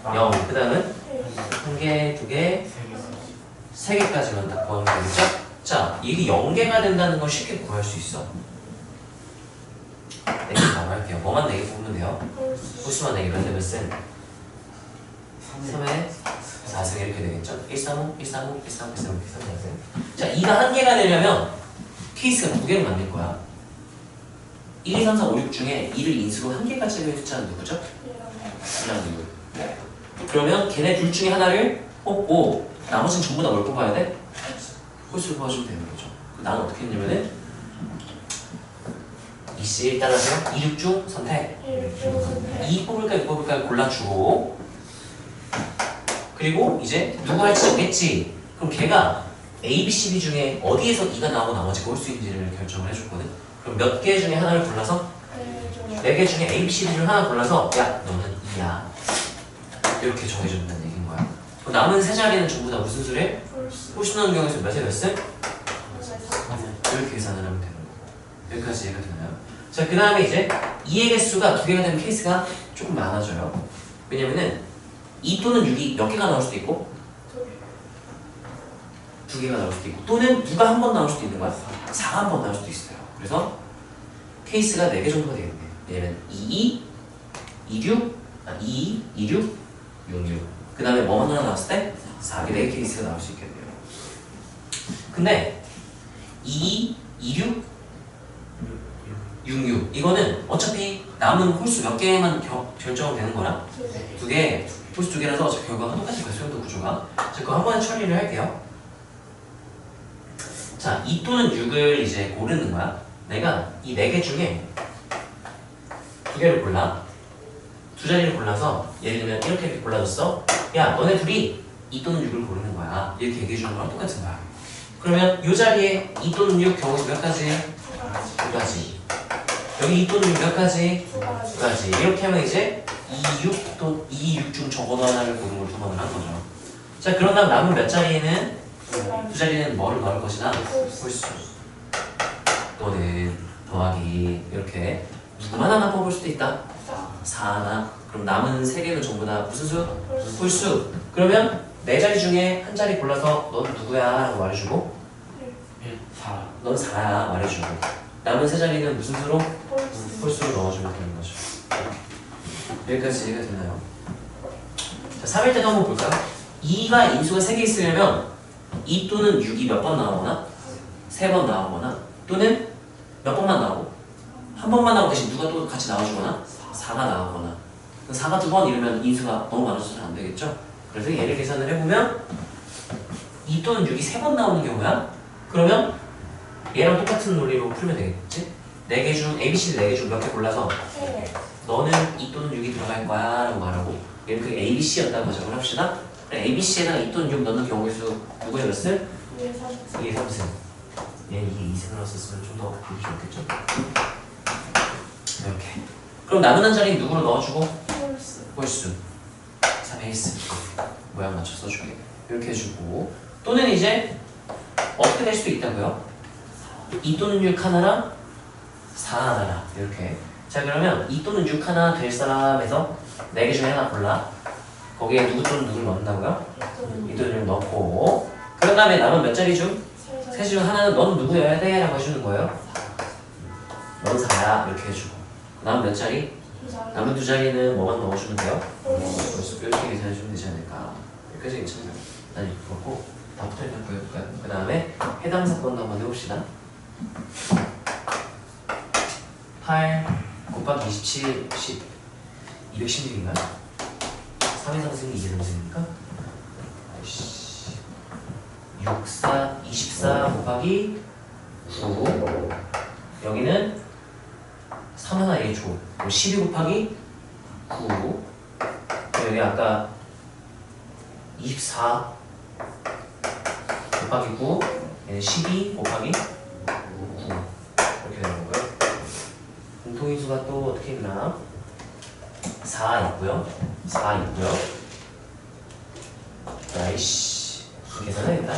0. 그 다음은 1개, 2개, 3개까지만 딱 구하는 거겠죠? 자, 이게 0개가 된다는 건 쉽게 구할 수 있어. 4개 바로 할게요. 뭐만 4개 보면 돼요? 홀수만 4개 몇 대 몇 셈? 3에 4승 이렇게 되겠죠? 1, 3, 5, 1, 3, 5, 1, 3, 5, 1, 3, 5, 1, 3, 4승. 자, 2가 1개가 되려면 케이스가 2개를 만들 거야. 1, 2, 3, 4, 5, 6 중에 2를 인수로 1개까지 적은 숫자는 누구죠? 2랑 누구? 그러면 걔네 둘 중에 하나를 뽑고 나머지는 전부 다 뭘 뽑아야 돼? 홀수를 뽑아주면 되는 거죠. 나는 어떻게 했냐면은 이씨 따라서 2, 6 중 선택. 2 뽑을까 6 뽑을까 골라주고, 그리고 이제 누구 할지 정했지. 그럼 걔가 A, B, C, D 중에 어디에서 2가 나오고 나머지가 홀수인지를 결정을 해줬거든. 그럼 몇 개 중에 하나를 골라서 4개 중에 A, B, C, D 중 하나 골라서 야 너는 2야 이렇게 정해준다는 얘기인 거야. 그럼 남은 세 자리는 전부 다 무슨 수래? 홀수 나오는 경우에서 몇에 몇 셈? 이렇게 계산을 하면 되는 거고. 여기까지 이해가 되나요? 자, 그 다음에 이제 2의 개수가 2개가 되는 케이스가 조금 많아져요. 왜냐면은 2 또는 6이 몇 개가 나올 수도 있고 2개가 나올 수도 있고, 또는 누가 한 번 나올 수도 있는 거야. 4가 한 번 나올 수도 있어요. 그래서 케이스가 4개 정도가 되겠네요. 얘는 22, 26, 22, 26, 66. 그 다음에 뭐만 하나 나왔을 때 4개, 4개 케이스가 나올 수 있겠네요. 근데 22, 26, 66 이거는 어차피 남은 홀수 몇 개만 결정은 되는 거라 2개, 홀수 2개라서 어차피 결과가 똑같을 수용도 구조가. 자, 그거 한 번에 처리를 할게요. 자, 2 또는 6을 이제 고르는 거야. 내가 이 4개 중에 2개를 골라. 2자리를 골라서 예를 들면 이렇게 골라줬어. 야, 너네 둘이 2 또는 6을 고르는 거야. 이렇게 얘기해 주는 거랑 똑같은 거야. 그러면 이 자리에 2 또는 6 경우수 몇 가지? 2가지. 여기 2 또는 6 몇 가지? 2가지. 이렇게 하면 이제 2, 6 또 2, 6 중 적어도 하나를 고른 걸 통합을 한 거죠. 자, 그런 다음 남은 몇 자리에는 2자리에는 뭐를 넣을 것이다? 홀수. 또는 더하기 이렇게 누구만 하나 뽑을 수도 있다. 4 하나. 그럼 남은 3개는 전부 다 무슨 수? 홀수. 그러면 4자리 중에 한 자리 골라서 넌 누구야? 라고 말해주고 4. 넌 4야 말해주고 남은 3자리는 무슨 수로? 홀수로 넣어주면 되는 거죠. 여기까지 이해가 되나요? 자, 3일 때도 한번 볼까요? 2가 인수가 3개 있으려면 2 또는 6이 몇 번 나오거나 3번 나오거나 또는 몇 번만 나오고 한 번만 나오고 대신 누가 또 같이 나와주거나 4가 나오거나 4가 2번 이러면 인수가 너무 많아서 잘 안 되겠죠? 그래서 얘를 계산을 해보면 2 또는 6이 3번 나오는 경우야? 그러면 얘랑 똑같은 논리로 풀면 되겠지? 4개 중, ABC 4개 중 몇 개 골라서 너는 2 또는 6이 들어갈 거야 라고 말하고 얘는 그 ABC였다고 가정을 합시다. ABC에다가 2 또는 6 넣는 경우의 수 누구의 몇 승? 2의 3승. 얘는 이게 2승을 넣었으면 좀 더 보기 좋겠죠? 이렇게. 그럼 남은 한 자리 누구로 넣어주고? 홀수. 3의 1승. 모양 맞춰 써줄게. 이렇게 해주고 또는 이제 어떻게 될 수도 있다고요? 2 또는 6 하나랑 4 하나랑 이렇게. 자, 그러면 2 또는 6 하나 될 사람에서 4개 중에 하나 골라. 거기에 누구 또는 누구를 넣는다고요? 2 또는 6 넣고 그런 다음에 남은 몇 자리 중? 3자리 중 하나는 넌 누구여야 돼? 라고 해주는 거예요. 넌 4야 이렇게 해주고 남은 몇 자리? 남은 2자리는 뭐만 넣어주면 돼요? 이렇게 계산해주면 되지 않을까. 여기까지 괜찮나요? 난 이렇게 그렇고 다음부터 일단 보여볼까요? 그 다음에 해당 사건도 한번 해봅시다. 8 곱하기 27, 10 216인가요? 3의 상승이 2의 상승입니까? 6, 4, 24 곱하기 9 여기는 3 하나 A 조 12 곱하기 9 여기 아까 24 곱하기 9 얘는 12 곱하기 9 이렇게 되는 거고요. 공통인수가 또 어떻게 있나? 4 있고요. 4 있고요. 아이씨 계산해야겠다.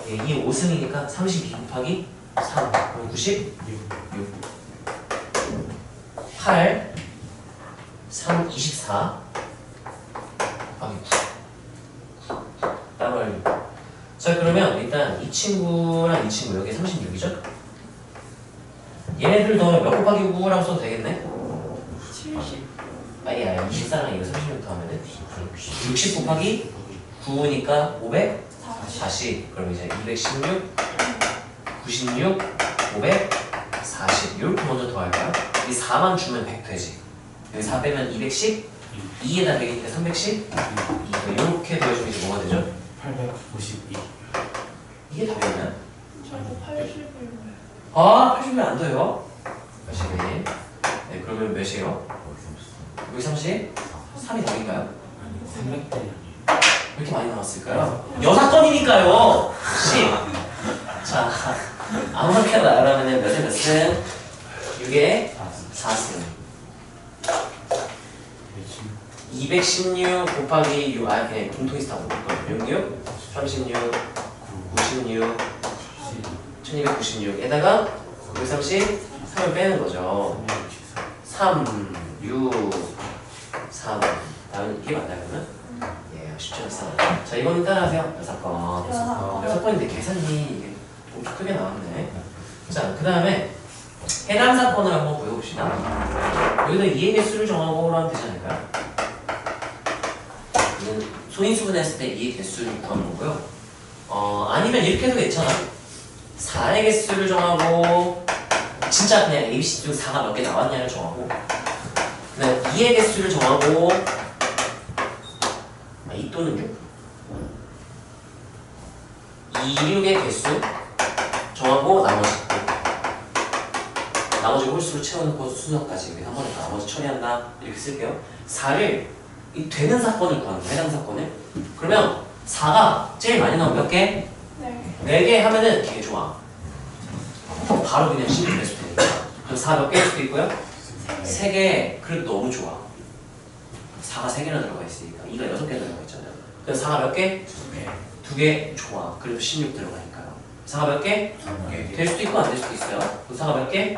이게 5승이니까 32 곱하기 3 그럼 96 8 3 24 곱하기 9 따로. 자, 그러면 일단 이 친구랑 이 친구 여기 36이죠? 얘네들 더 몇 곱하기 9라고 써도 되겠네? 70 아니야 24랑 이거 36 하면은 60 곱하기 9니까 540 그럼 이제 216 96 540 이렇게 먼저 더할까요? 이 4만 주면 100 되지. 여기 4 빼면 210 2에다 100이니까 310 이렇게 더해주면 이제 뭐가 되죠? 852. 이게 답이었나요? 저거 80이면 아 80이 안 돼요? 몇이니? 네 그러면 몇이에요? 여기 30? 3이 답인가요? 300대 왜 이렇게 많이 나왔을까요? 6건이니까요 10 자 아무렇게나 나가라면 몇에 몇 승? 6에 4승 216 곱하기 6 아 그냥 공통인수 다 볼걸 66 36 96 1296에다가 530 3을 빼는 거죠. 3 6 3 다음 이게 맞나요 그러면? 예 쉽지 않습니다. 자 이거는 따라하세요. 6건 6건인데 계산이 이게 좀 크게 나왔네. 자 그 다음에 해당 사건을 한번 구해봅시다. 여기다 이해 개수를 정하고 하면 되지 않을까요? 이는 소인수분했을 때 이해 개수를 구하는 거고요. 아니면 이렇게 해도 괜찮아. 4의 개수를 정하고 진짜 그냥 ABC 중 4가 몇 개 나왔냐를 정하고 그다음 2의 개수를 정하고 2 또는 6 2, 6의 개수 정하고 나머지 홀수로 채워놓고 순서까지 한 번에 나머지 처리한다 이렇게 쓸게요. 4를 되는 사건을 구하는 거야. 해당 사건을. 그러면 4가 제일 많이 나오면 몇 개? 네. 4개 하면은 되게 좋아. 바로 그냥 16 될 수도 있니까. 그럼 4 몇 개일 수도 있고요? 3개. 그래도 너무 좋아. 4가 3개나 들어가 있으니까 2가 6개 들어가 있잖아요. 그래서 4가 몇 개? 2개. 좋아. 그래도 16 들어가니까요. 4가 몇 개? 2개. 될 수도 있고 안 될 수도 있어요. 그럼 4가 몇 개?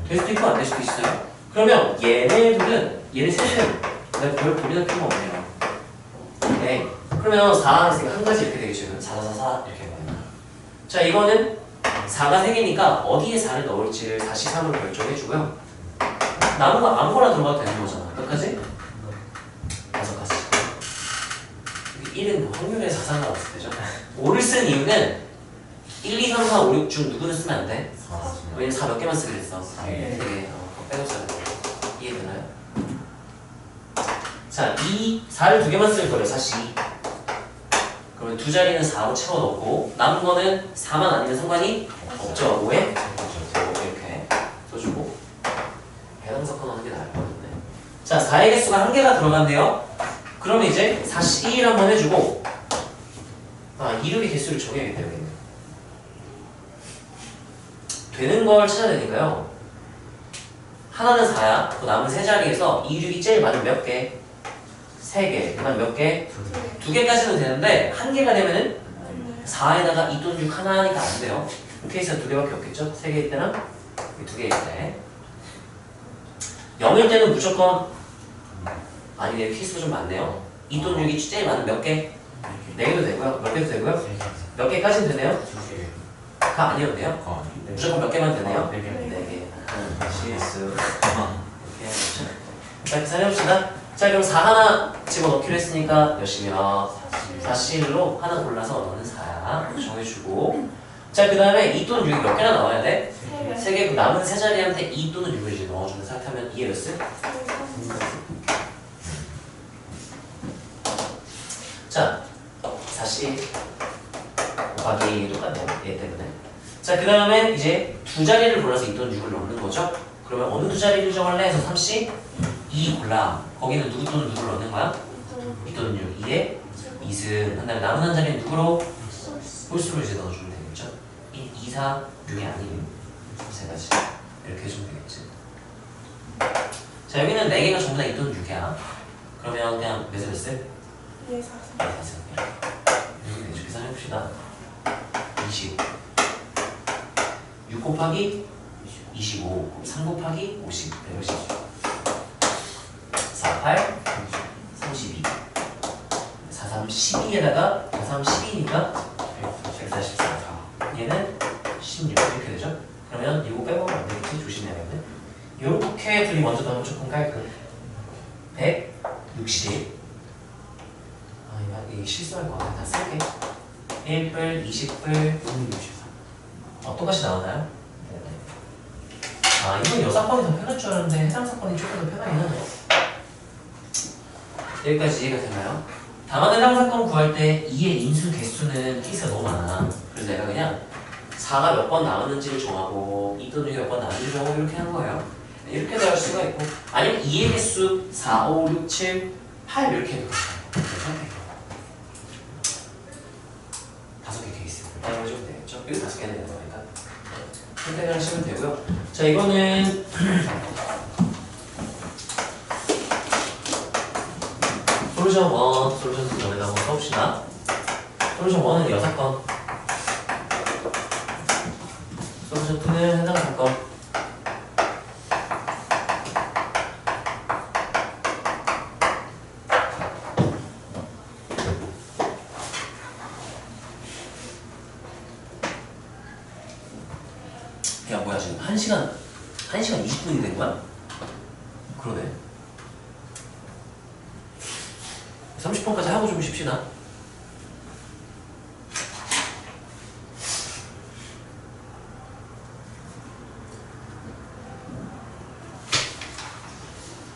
될 수도 있고 안 될 수도 있어요. 그러면 얘네 셋은 내가 별 고민할 필요가 없네요. 네. 그러면 4가 있으니까 한 가지 이렇게 되겠죠. 4, 4, 4, 4 이렇게 해봐요. 자, 이거는 4가 3개니까 어디에 4를 넣을지를 4, 3으로 결정해주고요. 남은 거 아무거나 들어가도 되는 거잖아. 몇 가지? 5가지. 1은 뭐 확률에서 상관없을 때죠. 5를 쓴 이유는 1, 2, 3, 4, 5, 6 중 누구는 쓰면 안 돼? 왜냐면 4 몇 개만 쓰기로 했어. 4개. 빼고 써야 돼. 이해되나요? 자, 4를 2개만 쓸 거예요. 4, 2. 그러면 두 자리는 4로 채워 넣고 남은 거는 4만 아니면 상관이 없죠. 5에 이렇게 써주고 해당 사건 하는 게 나을 것 같은데. 자, 4의 개수가 1개가 들어간대요. 그러면 이제 4, 1 한번 해주고 2륙의 개수를 정해야겠다. 여기는 되는 걸 찾아야 되니까요. 하나는 4야. 그 남은 세 자리에서 2륙이 제일 많은 몇 개? 3개. 그다음 몇 개? 2개까지는 되는데 1개가 되면은 4에다가 2 또는 6 하나 하니까 안 돼요. 케이스가 2개밖에 없겠죠? 3개일 때랑 2개일 때. 0일 때는 무조건 아니네요. 케이스가 좀 많네요. 2 또는 6이 제일 많은 몇 개? 4개도 되고요. 몇 개도 되고요? 몇 개까지는 되네요? 다 아니어도 돼요? 무조건 몇 개만 되네요? 4개. 실수. 이렇게 해야겠죠? 자, 계산해봅시다. 자, 그럼 4 하나 집어넣기로 했으니까 몇이며 4C로 하나 골라서 너는 4야 정해주고 자, 그 다음에 2 또는 6이 몇 개나 나와야 돼? 3개. 그 남은 세 자리한테 2 또는 6을 이제 넣어주는 상태면 2에 몇 스? 자, 4C 곱하기 똑같네요. 얘 때문에. 자, 그 다음에 이제 두 자리를 골라서 2 또는 6을 넣는 거죠? 그러면 어느 두 자리를 정할래 해서 3C 2 골라. 거기는 누구 또는 누구를 넣는 거야? 2 또는 6. 2에 2승. 한 다음에 남은 한 자리는 누구로? 홀수로 이제 넣어주면 되겠죠? 1, 2, 4, 6이 아닌 세 가지. 이렇게 해주면 되겠지. 자, 여기는 4개가 전부 다 2 또는 6이야. 그러면 그냥 몇에 몇 세? 네, 4. 4승. 여기 이렇게 계산해봅시다. 20. 6 곱하기 25. 3 곱하기 50. 150. 4, 8, 32. 4, 3, 12에다가 4, 3, 12니까 144. 얘는 16 이렇게 되죠? 그러면 이거 빼먹으면 안 되겠지? 조심해야겠네. 요렇게 둘이 먼저 넣으면 조금 깔끔. 160. 이게 실수할 것 같아. 다 쓸게. 1뿔, 20뿔, 64. 똑같이 나오나요? 네네. 이건 여사건이 더 편할 줄 알았는데 해당 사건이 조금 더 편하긴 하네요. 여기까지 이해가 되나요? 다만 해당 사건 구할 때 2의 인수 개수는 케이스가 너무 많아. 그래서 내가 그냥 4가 몇 번 나왔는지를 정하고 2 또는 6이 몇 번 나왔는지를 정하고 이렇게 한 거예요. 이렇게도 할 수가 있고 아니면 2의 개수 4, 5, 6, 7, 8 이렇게 해도 괜찮아요. 5개 케이스 따로 해주면 되겠죠? 이거 5개는 되는 거니까 선택을 하시면 되고요. 자, 이거는 솔루션 1, 솔루션 2 전에다 한번 써봅시다. 솔루션 1은 여사건, 솔루션 2는 해당 사건. 야, 뭐야, 지금 1시간 1시간 20분이 된 거야? 그러네. 30분까지 하고 좀 쉽시다.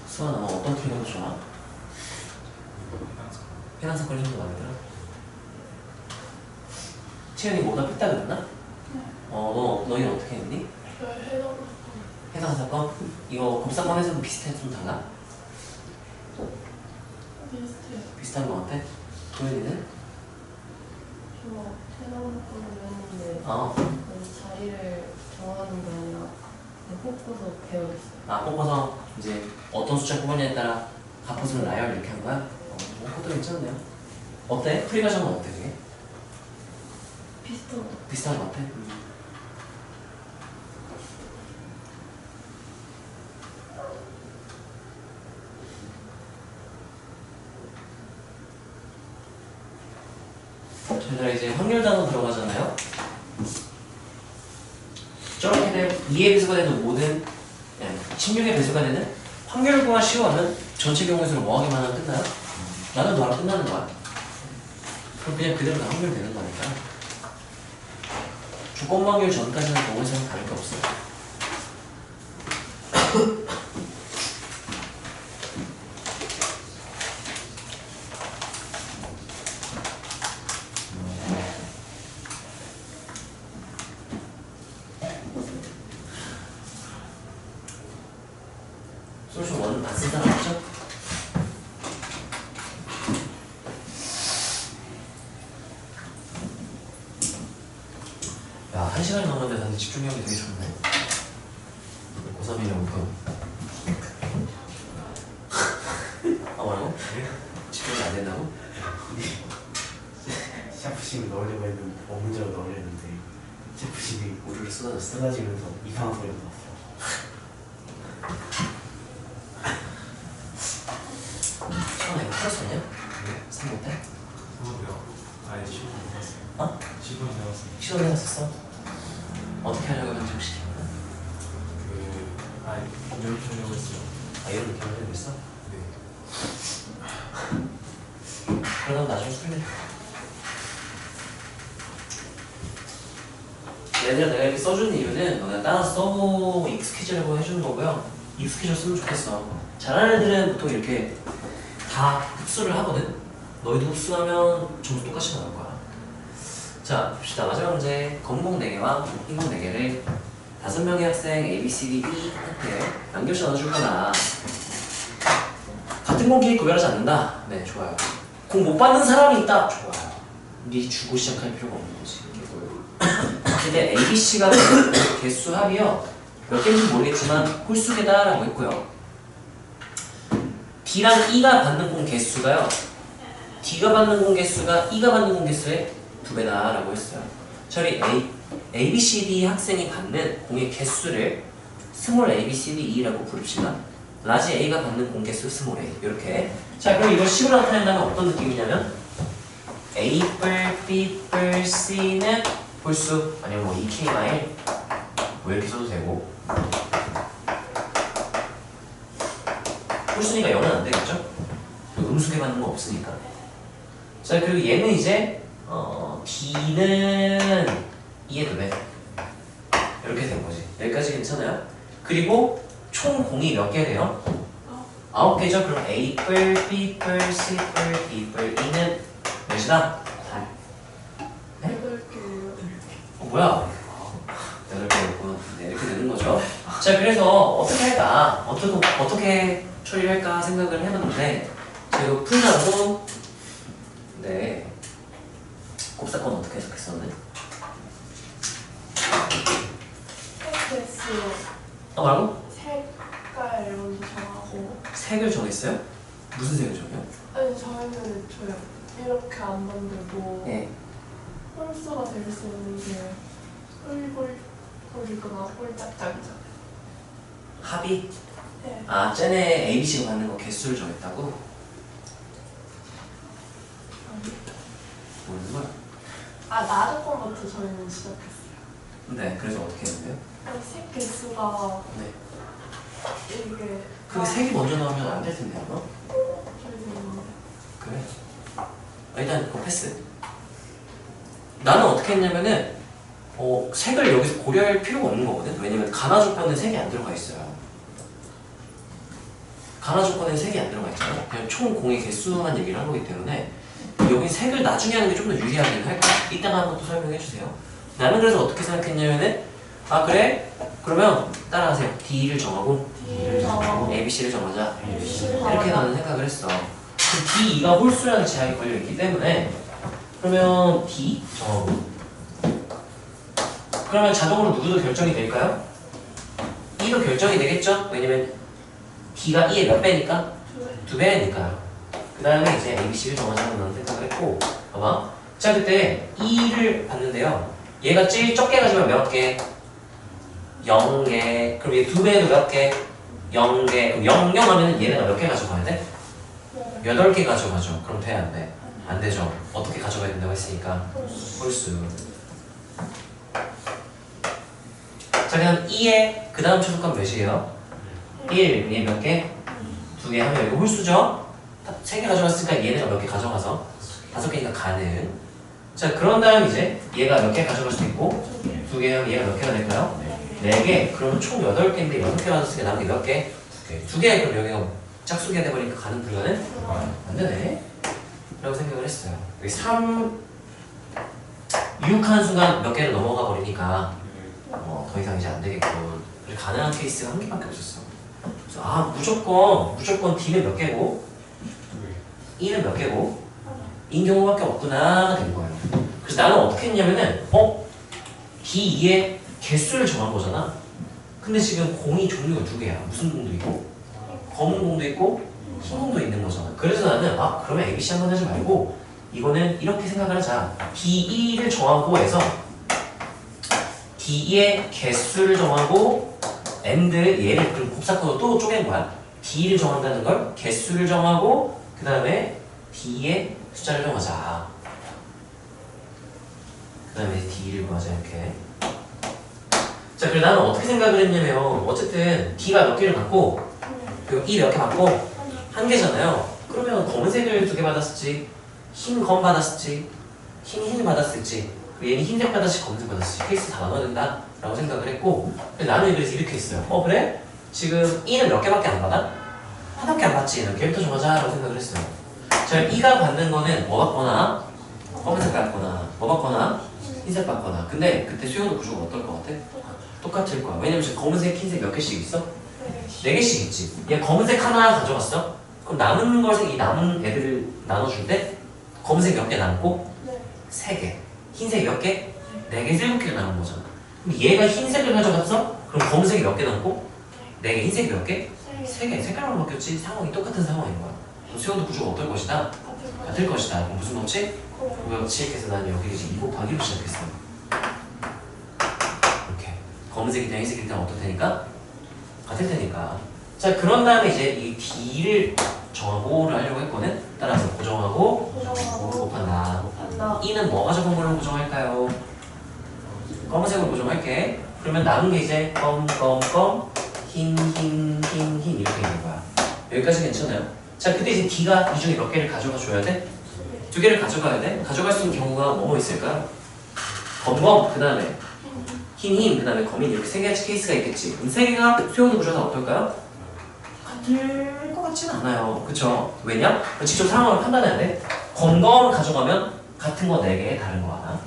수아나 어떤 프리가 더 좋아? 해당 사건이 좀 더 마음에 들어? 채연이 뭐다 뺐다 그랬나? 너희는 어떻게 했니? 해당 사건? 이거 곱사건에서도 비슷해? 좀 달라? 비슷해요. 비슷한 거 같아? 도현이는? 저 해당 거를 했는데 어. 자리를 정하는 게 아니라 그냥 뽑고서 배우겠어요. 아, 뽑아서 이제 어떤 숫자 뽑느냐에 따라 가포수는 나열 이렇게 한 거야? 그것도 괜찮네요. 어때? 프리가정은 어때 그게? 비슷한 거. 비슷한 거 같아? 저희가 이제 확률 단어 들어가잖아요. 저렇게 되면 2의 배수가 되는 모든 16의 배수가 되는 확률과 시호하면 전체 경우의 수를 뭐 하기만 하면 끝나요? 나는 너랑 끝나는 거야. 그럼 그냥 그대로 다 확률 되는 거니까. 조건 확률 전까지는 경우의 수는 다를 게 없어요. 솔루션 1은 다 쓴 사람 없죠? 야, 1시간이 넘었는데 나한테 집중력이 되게 좋네. 고3이라고 뭐라고? 집중이 안 된다고? 샤프심을 넣으려고 했는데 문제로 넣으려는데 샤프심이 우르르 쏟아졌어. 쏟아지면서 이상한 소리가 났어. 처음에 풀었었냐? 3번 때? 그거요. 아니 10분 해봤어요. 어? 10분 해봤어요. 시도 해놨었어? 어떻게 하려고 했는지 혹시 기억나? 이렇게 하려고 했어요. 아, 이런 느낌을 하려고 했어? 네. 그러다 나중에 풀려. 얘들아, 내가 이렇게 써주는 이유는 너네가 따라서 써보고 익숙해지려고 해주는 거고요. 익숙해졌으면 좋겠어. 잘하는 애들은 보통 이렇게 다 흡수를 하거든? 너희도 흡수하면 점수 똑같이 나올 거야. 자, 봅시다. 마지막 문제. 검공 4개와 흰공 4개를 5명의 학생 A, B, C, D, E 한테 양교시 나눠줄 거다. 같은 공기에 구별하지 않는다. 네, 좋아요. 공 못 받는 사람이 있다. 좋아요. 미리 주고 시작할 필요가 없는 거지. 근데 A, B, C가 개수 합이요. 몇 개인지 모르겠지만 홀수계다라고 했고요. D랑 E가 받는 공 개수가요. D가 받는 공 개수가 E가 받는 공 개수의 2배다라고 했어요. 저희 A, B, C, D 학생이 받는 공의 개수를 스몰 A, B, C, D, E라고 부릅시다. 라지 A가 받는 공 개수 스몰 A 이렇게. 자, 그럼 이걸 식으로 나타낸다면 어떤 느낌이냐면 A 뿔, B 뿔, C는 홀수 아니면 뭐 2K-1 뭐 이렇게 써도 되고 홀수니까 0은 안 되겠죠? 음수계 받는 거 없으니까. 자, 그리고 얘는 이제 D는 2의 2배 이렇게 된 거지. 여기까지 괜찮아요? 그리고 총 공이 몇 개 돼요? 9개죠? 그럼 A 뿔, B 뿔, C 뿔, D 뿔, E는 몇이다? 8개예요. 뭐야? 8개였군. 네, 이렇게 되는 거죠. 자, 그래서 어떻게 할까? 어떻게 처리를 할까 생각을 해봤는데 제가 풀자고 네 곱사건 어떻게 해석했었는데? 텍스 뭐라고? 색깔 먼저 정하고. 색을 정했어요? 무슨 색을 정해요? 아니 저희는 저요 이렇게 안 만들고 네. 홀수가 될 수 있는 게 홀이거나 홀짝짝이죠. 합이? 네. 아, 쟤네 ABC가 받는 거 개수를 정했다고? 모르는 거야? 아 나조건부터 저희는 시작했어요. 네, 그래서 어떻게 했는데요? 아니 색 개수가 네. 이게 그게 색이 먼저 나오면 안 될 텐데 아마? 저기 그래. 일단 그거 패스. 나는 어떻게 했냐면은 색을 여기서 고려할 필요가 없는 거거든. 왜냐면 가나 조건은 색이 안 들어가 있어요. 가나 조건은 색이 안 들어가 있잖아. 그냥 총 공의 개수만 얘기를 한 거기 때문에 여기 색을 나중에 하는 게 좀 더 유리하긴 할 거야. 이따가 한 것도 설명해 주세요. 나는 그래서 어떻게 생각했냐면은 아 그래? 그러면 따라하세요. D를 정하고 D를 정하고 ABC를 정하자. ABC를 이렇게 정하자. 나는 생각을 했어. D, E가 홀수라는 제약이 걸려있기 때문에 그러면 D 정하고 그러면 자동으로 누구도 결정이 될까요? E도 결정이 되겠죠? 왜냐면 D가 E의 몇 배니까? 2배니까요. 그 다음에 이제 ABC를 정하자고 나는 생각을 했고 봐봐. 자 그때 E를 봤는데요. 얘가 제일 적게 가지면 몇 개? 0개. 그럼 얘 2배도 몇 개? 0개. 그럼 0, 0 하면 얘네가 몇 개 가져가야 돼? 8개 가져가죠. 그럼 돼? 안 돼? 안 되죠. 어떻게 가져가야 된다고 했으니까 홀수. 자 그럼 2의 그 다음 초속값 몇이에요? 1. 얘 몇 개? 2개 하면 이거 홀수죠? 3개 가져갔으니까 얘네가 몇 개 가져가서 5개니까 가능. 자 그런 다음 이제 얘가 몇 개 가져갈 수도 있고 2개 하면 얘가 몇 개가 될까요? 4개. 그러면 총 8개인데 6개 가졌으니까 남은 게 몇 개? 2개. 2개. 그럼 여기가 짝수기가 돼버리니까 가능 불가능? 안 되네. 라고 생각을 했어요. 여기 3, 6 하는 순간 몇 개를 넘어가 버리니까 더 이상 이제 안 되겠군. 그래서 가능한 케이스가 한 개밖에 없었어. 그래서 아 무조건 D는 몇 개고 E는 몇 개고 인 경우밖에 없구나 된 거예요. 그래서 나는 어떻게 했냐면은 D, E의 개수를 정한 거잖아. 근데 지금 공이 종류가 2개야. 무슨 공도 있고 검은 공도 있고 흰 공도 있는 거잖아. 그래서 나는 그러면 ABC 한번 하지 말고 이거는 이렇게 생각을 하자. DE를 정하고 해서 DE의 개수를 정하고 and 얘를 그럼 곱사코도 또 쪼갠 거야. D를 정한다는 걸 개수를 정하고 그 다음에 D의 숫자를 정하자. 그 다음에 D를 구하자 이렇게. 자 그래서 나는 어떻게 생각을 했냐면 어쨌든 D가 몇 개를 갖고 그리고 E 몇 개 받고 1개잖아요. 그러면 검은색을 2개 받았을지 흰 검 받았을지 흰 받았을지 얘는 흰색 받았을지 검은색 받았을지 케이스 다 나눠야 된다 라고 생각을 했고 나는 그래서 이렇게 했어요. 그래? 지금 E는 몇 개밖에 안 받아? 하나밖에 안 받지. 몇 개부터 정하자 라고 생각을 했어요. 자 E가 받는 거는 뭐 받거나 검은색 받거나 뭐 받거나 흰색 받거나. 근데 그때 수요는 구조가 어떨 것 같아? 똑같을 거야. 왜냐면 지금 검은색 흰색 몇 개씩 있어? 4개씩 있지. 얘 검은색 하나 가져갔어? 그럼 남은 걸, 이 남은 애들을 나눠줄 때 검은색 몇 개 남고 3개. 흰색 몇 개? 4개, 7개가 남은 거잖아. 그럼 얘가 흰색을 가져갔어? 그럼 검은색이 몇 개 남고 4개, 흰색이 몇 개? 3개. 색깔만 바뀌었지 상황이 똑같은 상황인 거야. 그럼 수영도 구조가 어떨 것이다? 같을 것이다. 그럼 무슨 법칙? 법칙. 해서 나는 여기 이제 2 곱하기로 시작했어. 이렇게. 검은색이랑 흰색이랑 어떨 테니까? 같을 테니까. 자 그런 다음에 이제 이 D를 정하고를 하려고 했거든. 따라서 고정하고 5를 곱한다. E는 뭐 가져간 걸로 고정할까요? 검은색으로 고정할게. 그러면 남은 게 이제 검, 흰 이렇게 있는 거야. 여기까지 괜찮아요? 자 그때 이제 D가 이 중에 몇 개를 가져가 줘야 돼? 2개를 가져가야 돼? 가져갈 수 있는 경우가 뭐뭐 있을까요? 검, 그 다음에 흰, 그 다음에 검인 이렇게 3가지 케이스가 있겠지. 그럼 3개가 수용의 구조가 어떨까요? 같을 것 같지는 않아요. 그쵸? 왜냐? 직접 상황을 판단해야 돼. 검 가져가면 같은 거 4개, 다른 거 하나.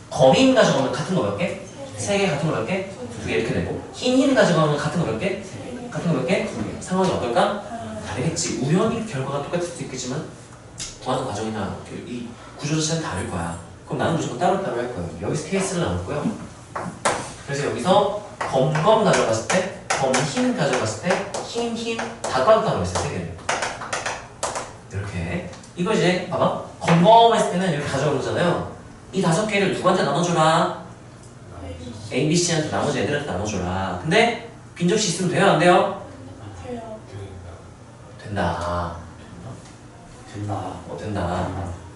검인 가져가면 같은 거 몇 개? 3개, 같은 거 몇 개? 2개 이렇게 되고. 흰 가져가면 같은 거 몇 개? 같은 거 몇 개? 2개. 상황이 어떨까? 다르겠지. 우연히 결과가 똑같을 수도 있겠지만 구하는 과정이나 이 구조 자체는 다를 거야. 그럼 나는 무조건 따로따로 할 거예요. 여기서 케이스를 나눴고요. 그래서 여기서 검 가져갔을 때, 흰 가져갔을 때, 흰 다 따로따로 했어요. 3개를. 이렇게. 이거 이제 봐봐. 검 했을 때는 이렇게 가져오잖아요. 이 5개를 누구한테 나눠줘라? A, B, C한테 나머지 애들한테 나눠줘라. 근데 빈접시 있으면 돼요? 안 돼요? 된다. 된다.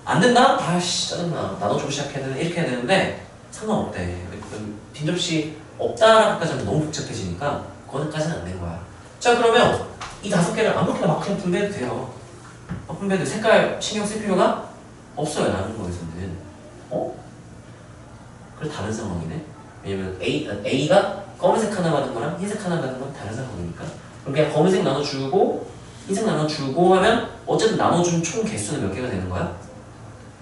안 된다? 아씨 짜증나. 나눠주고 시작해야 되는 이렇게 해야 되는데 상관없대. 빈접시 없다라고까지 하면 너무 복잡해지니까 그거는까지는 안 된 거야. 자 그러면 이 5개를 아무렇게나 막 그냥 분배해도 돼요. 분배해도 색깔 신경 쓸 필요가 없어요. 나눈 거에서는. 그래서 다른 상황이네. 왜냐면 A가 검은색 하나 받은 거랑 흰색 하나 받은 건 다른 상황이니까. 그럼 그냥 검은색 나눠주고 흰색 나눠주고 하면 어쨌든 나눠준 총 개수는 몇 개가 되는 거야?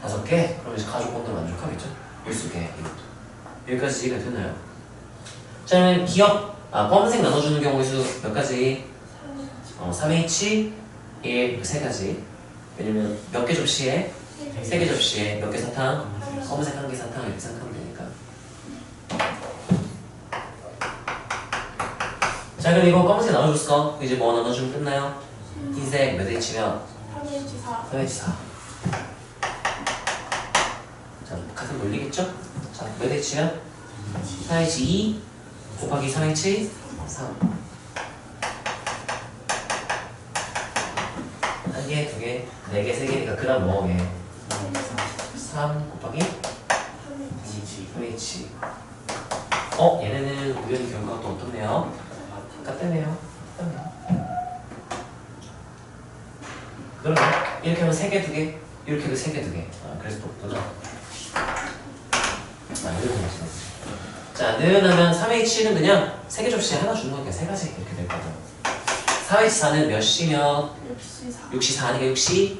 5개? 그럼 이제 가족분들 만족하겠죠? 일수개 이것도. 여기까지 이해가 되나요? 자 그러면 검은색 나눠주는 경우의 수 몇 가지? 3H 1 세 가지. 왜냐면 몇 개 접시에 3개 접시에 몇 개 사탕? 검은색 1개 사탕 이렇게 생각하면 되니까. 자 그럼 이거 검은색 나눠줬어. 이제 뭐 나눠주면 끝나요? 흰색 몇 H면? 3H4 3H4. 자 같은 논리겠죠? 자 몇 H면? 4H2 곱하기 3H 3. 1개, 2개, 4개, 3개니까 그 다음 뭐게? 3 곱하기 3H. 얘네는 우연히 결과가 또 어떻네요? 똑같네요. 그러면 이렇게 하면 3개, 2개, 이렇게 해도 3개, 2개. 그래서 또 보자. 자, 느하면 3H는 그냥 3개 접시에 하나 주는 거니까 3가지 이렇게 될 거죠. 4H4는 몇 시면? 6C4 6시 4니까 6시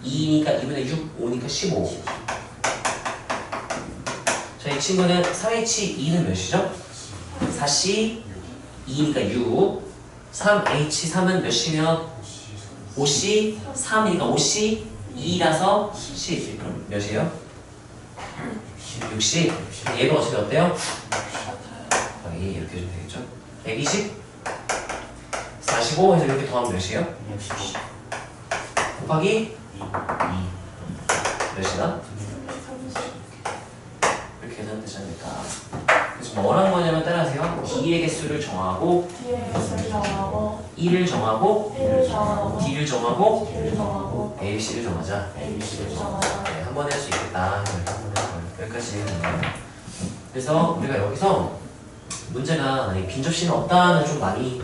2니까 2분의 6, 5니까 15. 자, 이 친구는 3H2는 몇 시죠? 4시 2니까 6. 3H3은 몇 시면? 5시 3이니까 5시 2라서 10. 그럼 몇이에요? 60. 얘가 어차피 어때요? 이렇게 해주면 되겠죠? 120 45 해서 이렇게 더하면 몇이에요? 65 곱하기 2 몇이다? 30 이렇게 계산되지 않을까. 그래서 뭐라는 거냐면 따라하세요. D의 개수를 정하고 D의 개수를 정하고 1을 정하고 1을 정하고 D를 정하고 D를 정하고 A, C를 정하자. ABC를 정하자. 네, 한 번에 할 수 있겠다. 여기까지 얘기했네요. 그래서 우리가 여기서 문제가 만약에 빈 접시는 없다는 좀 많이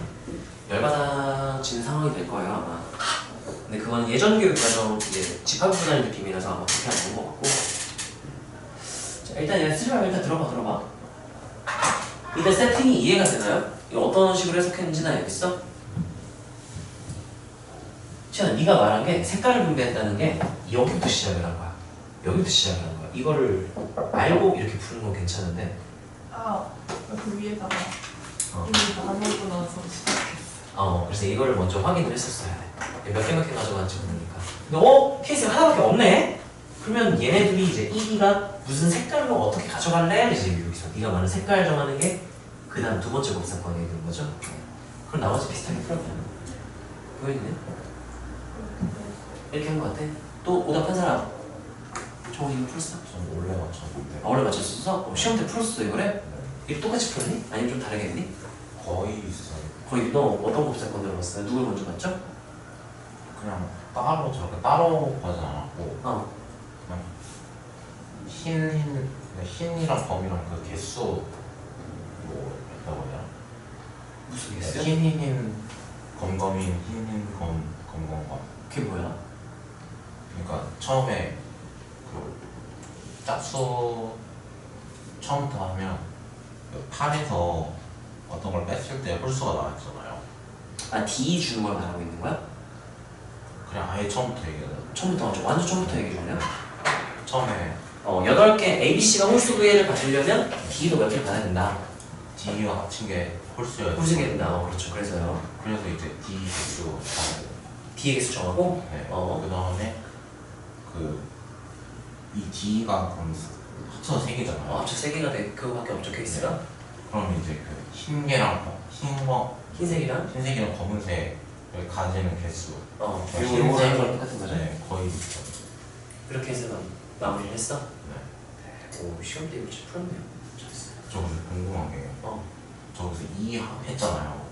열받아지는 상황이 될 거예요 아마. 근데 그건 예전 교육 과정 이제 집합분할 느낌이라서 아마 그렇게 하는 것 같고. 자, 일단 얘 쓰지 말고 일단 들어봐. 일단 세팅이 이해가 되나요? 이거 어떤 식으로 해석했는지는 알겠어? 시연아, 네가 말한 게 색깔을 분배했다는 게 여기부터 시작을 한 거야. 여기부터 시작을 한 거야. 이거를 알고 이렇게 푸는 건 괜찮은데. 그 위에다가 어. 이미 나누고 나서 시작했어요. 그래서 이거를 먼저 확인을 했었어야 돼. 몇 개 가져가는지 모르니까. 근데 케이스가 하나밖에 없네? 그러면 얘네들이 이제 1위가 무슨 색깔로 어떻게 가져갈래? 이제 여기서 네가 말하는 색깔 정하는 게 그 다음 두 번째 곱셈권이 되는 거죠. 그럼 나머지 비슷하게 풀어봐요. 보이네? 이렇게 한 거 같아? 또 오답한 사람? 정훈이 이거 풀었어? 전 원래 맞췄는데 원래 맞췄었어? 시험 때 풀었어 이거를? 이거 똑같이 풀었니? 아니면 좀 다르게 했니? 거의 비슷하게 거의 너 어떤 곱셈권 들어봤어요? 누굴 먼저 봤죠? 그냥 따로 저렇게 따로 가지 않았고 그냥 흰이랑 검이랑 그 개수 뭐라고 해야 되나? 무슨 개수요? 흰 검검인 흰 검검과 그게 뭐야? 그러니까 처음에 그 짝수 처음부터 하면 그 팔에서 어떤 걸 뺐을 때 홀수가 나왔잖아요. D 주는 걸 말하고 있는 거야? 그냥 아예 처음부터 얘기해요. 처음부터 완전 처음부터 얘기해 줄래요? 처음에 8개 ABC가 홀수 구애를 받으려면 D도 몇 개를 받아야 된다. D와 합친 게 홀수여야 홀수게 된다. 그렇죠. 그래서요. 그래서 이제 D 개수 D의 개수 정하고 네. 어. 그 다음에 이 D가 그럼 합쳐서 3개잖아요. 합쳐 3개가 돼. 그거밖에 없죠. 케이스가. 그럼 이제 그 흰색이랑 흰색이랑 검은색 가지는 개수. 그리고 이거 하는 거랑 똑같은 거죠? 네, 거의 비슷해요. 그렇게 해서 마무리를 했어? 네. 오, 시험 때 이거 잘 풀었네요. 잘했어요. 저 근데 궁금한 게 저기서 2 했잖아요.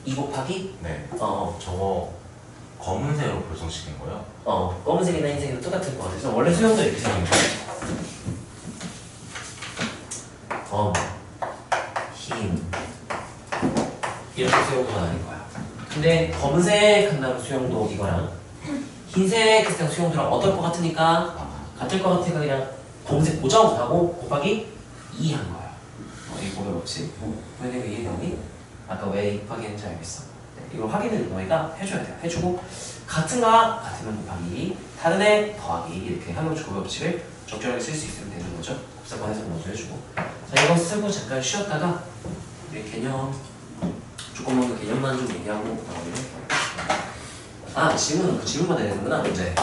2 곱하기? 네. 어. 저거 검은색으로 결정시킨 거예요? 검은색이나 흰색이나 똑같을 것 같아서 원래 수영도 이렇게 생긴 거야. 검, 흰 이렇게 수영도가 아닌 거야. 근데 검은색 한다는 수영도 이거랑 흰색 그 수영도랑 어떨 것 같으니까 같을 것 같으니까 그냥 검은색 고정하고 곱하기 2 한 거야. 이거 보면 없지? 보이는 거 이해되니? 아까 왜 곱하기 했는지 알겠어? 네, 이거 확인을 너희가 해줘야 돼요. 해주고 같은가 같으면 곱하기 다른 애 더하기 이렇게 함수 곱의 법칙을 적절하게 쓸 수 있으면 되는 거죠. 곱사건 해석 먼저 해주고 자 이거 쓰고 잠깐 쉬었다가 우리 개념 조금만 그 개념만 좀 얘기하고 나오면 질문 받아야 되는구나 문제.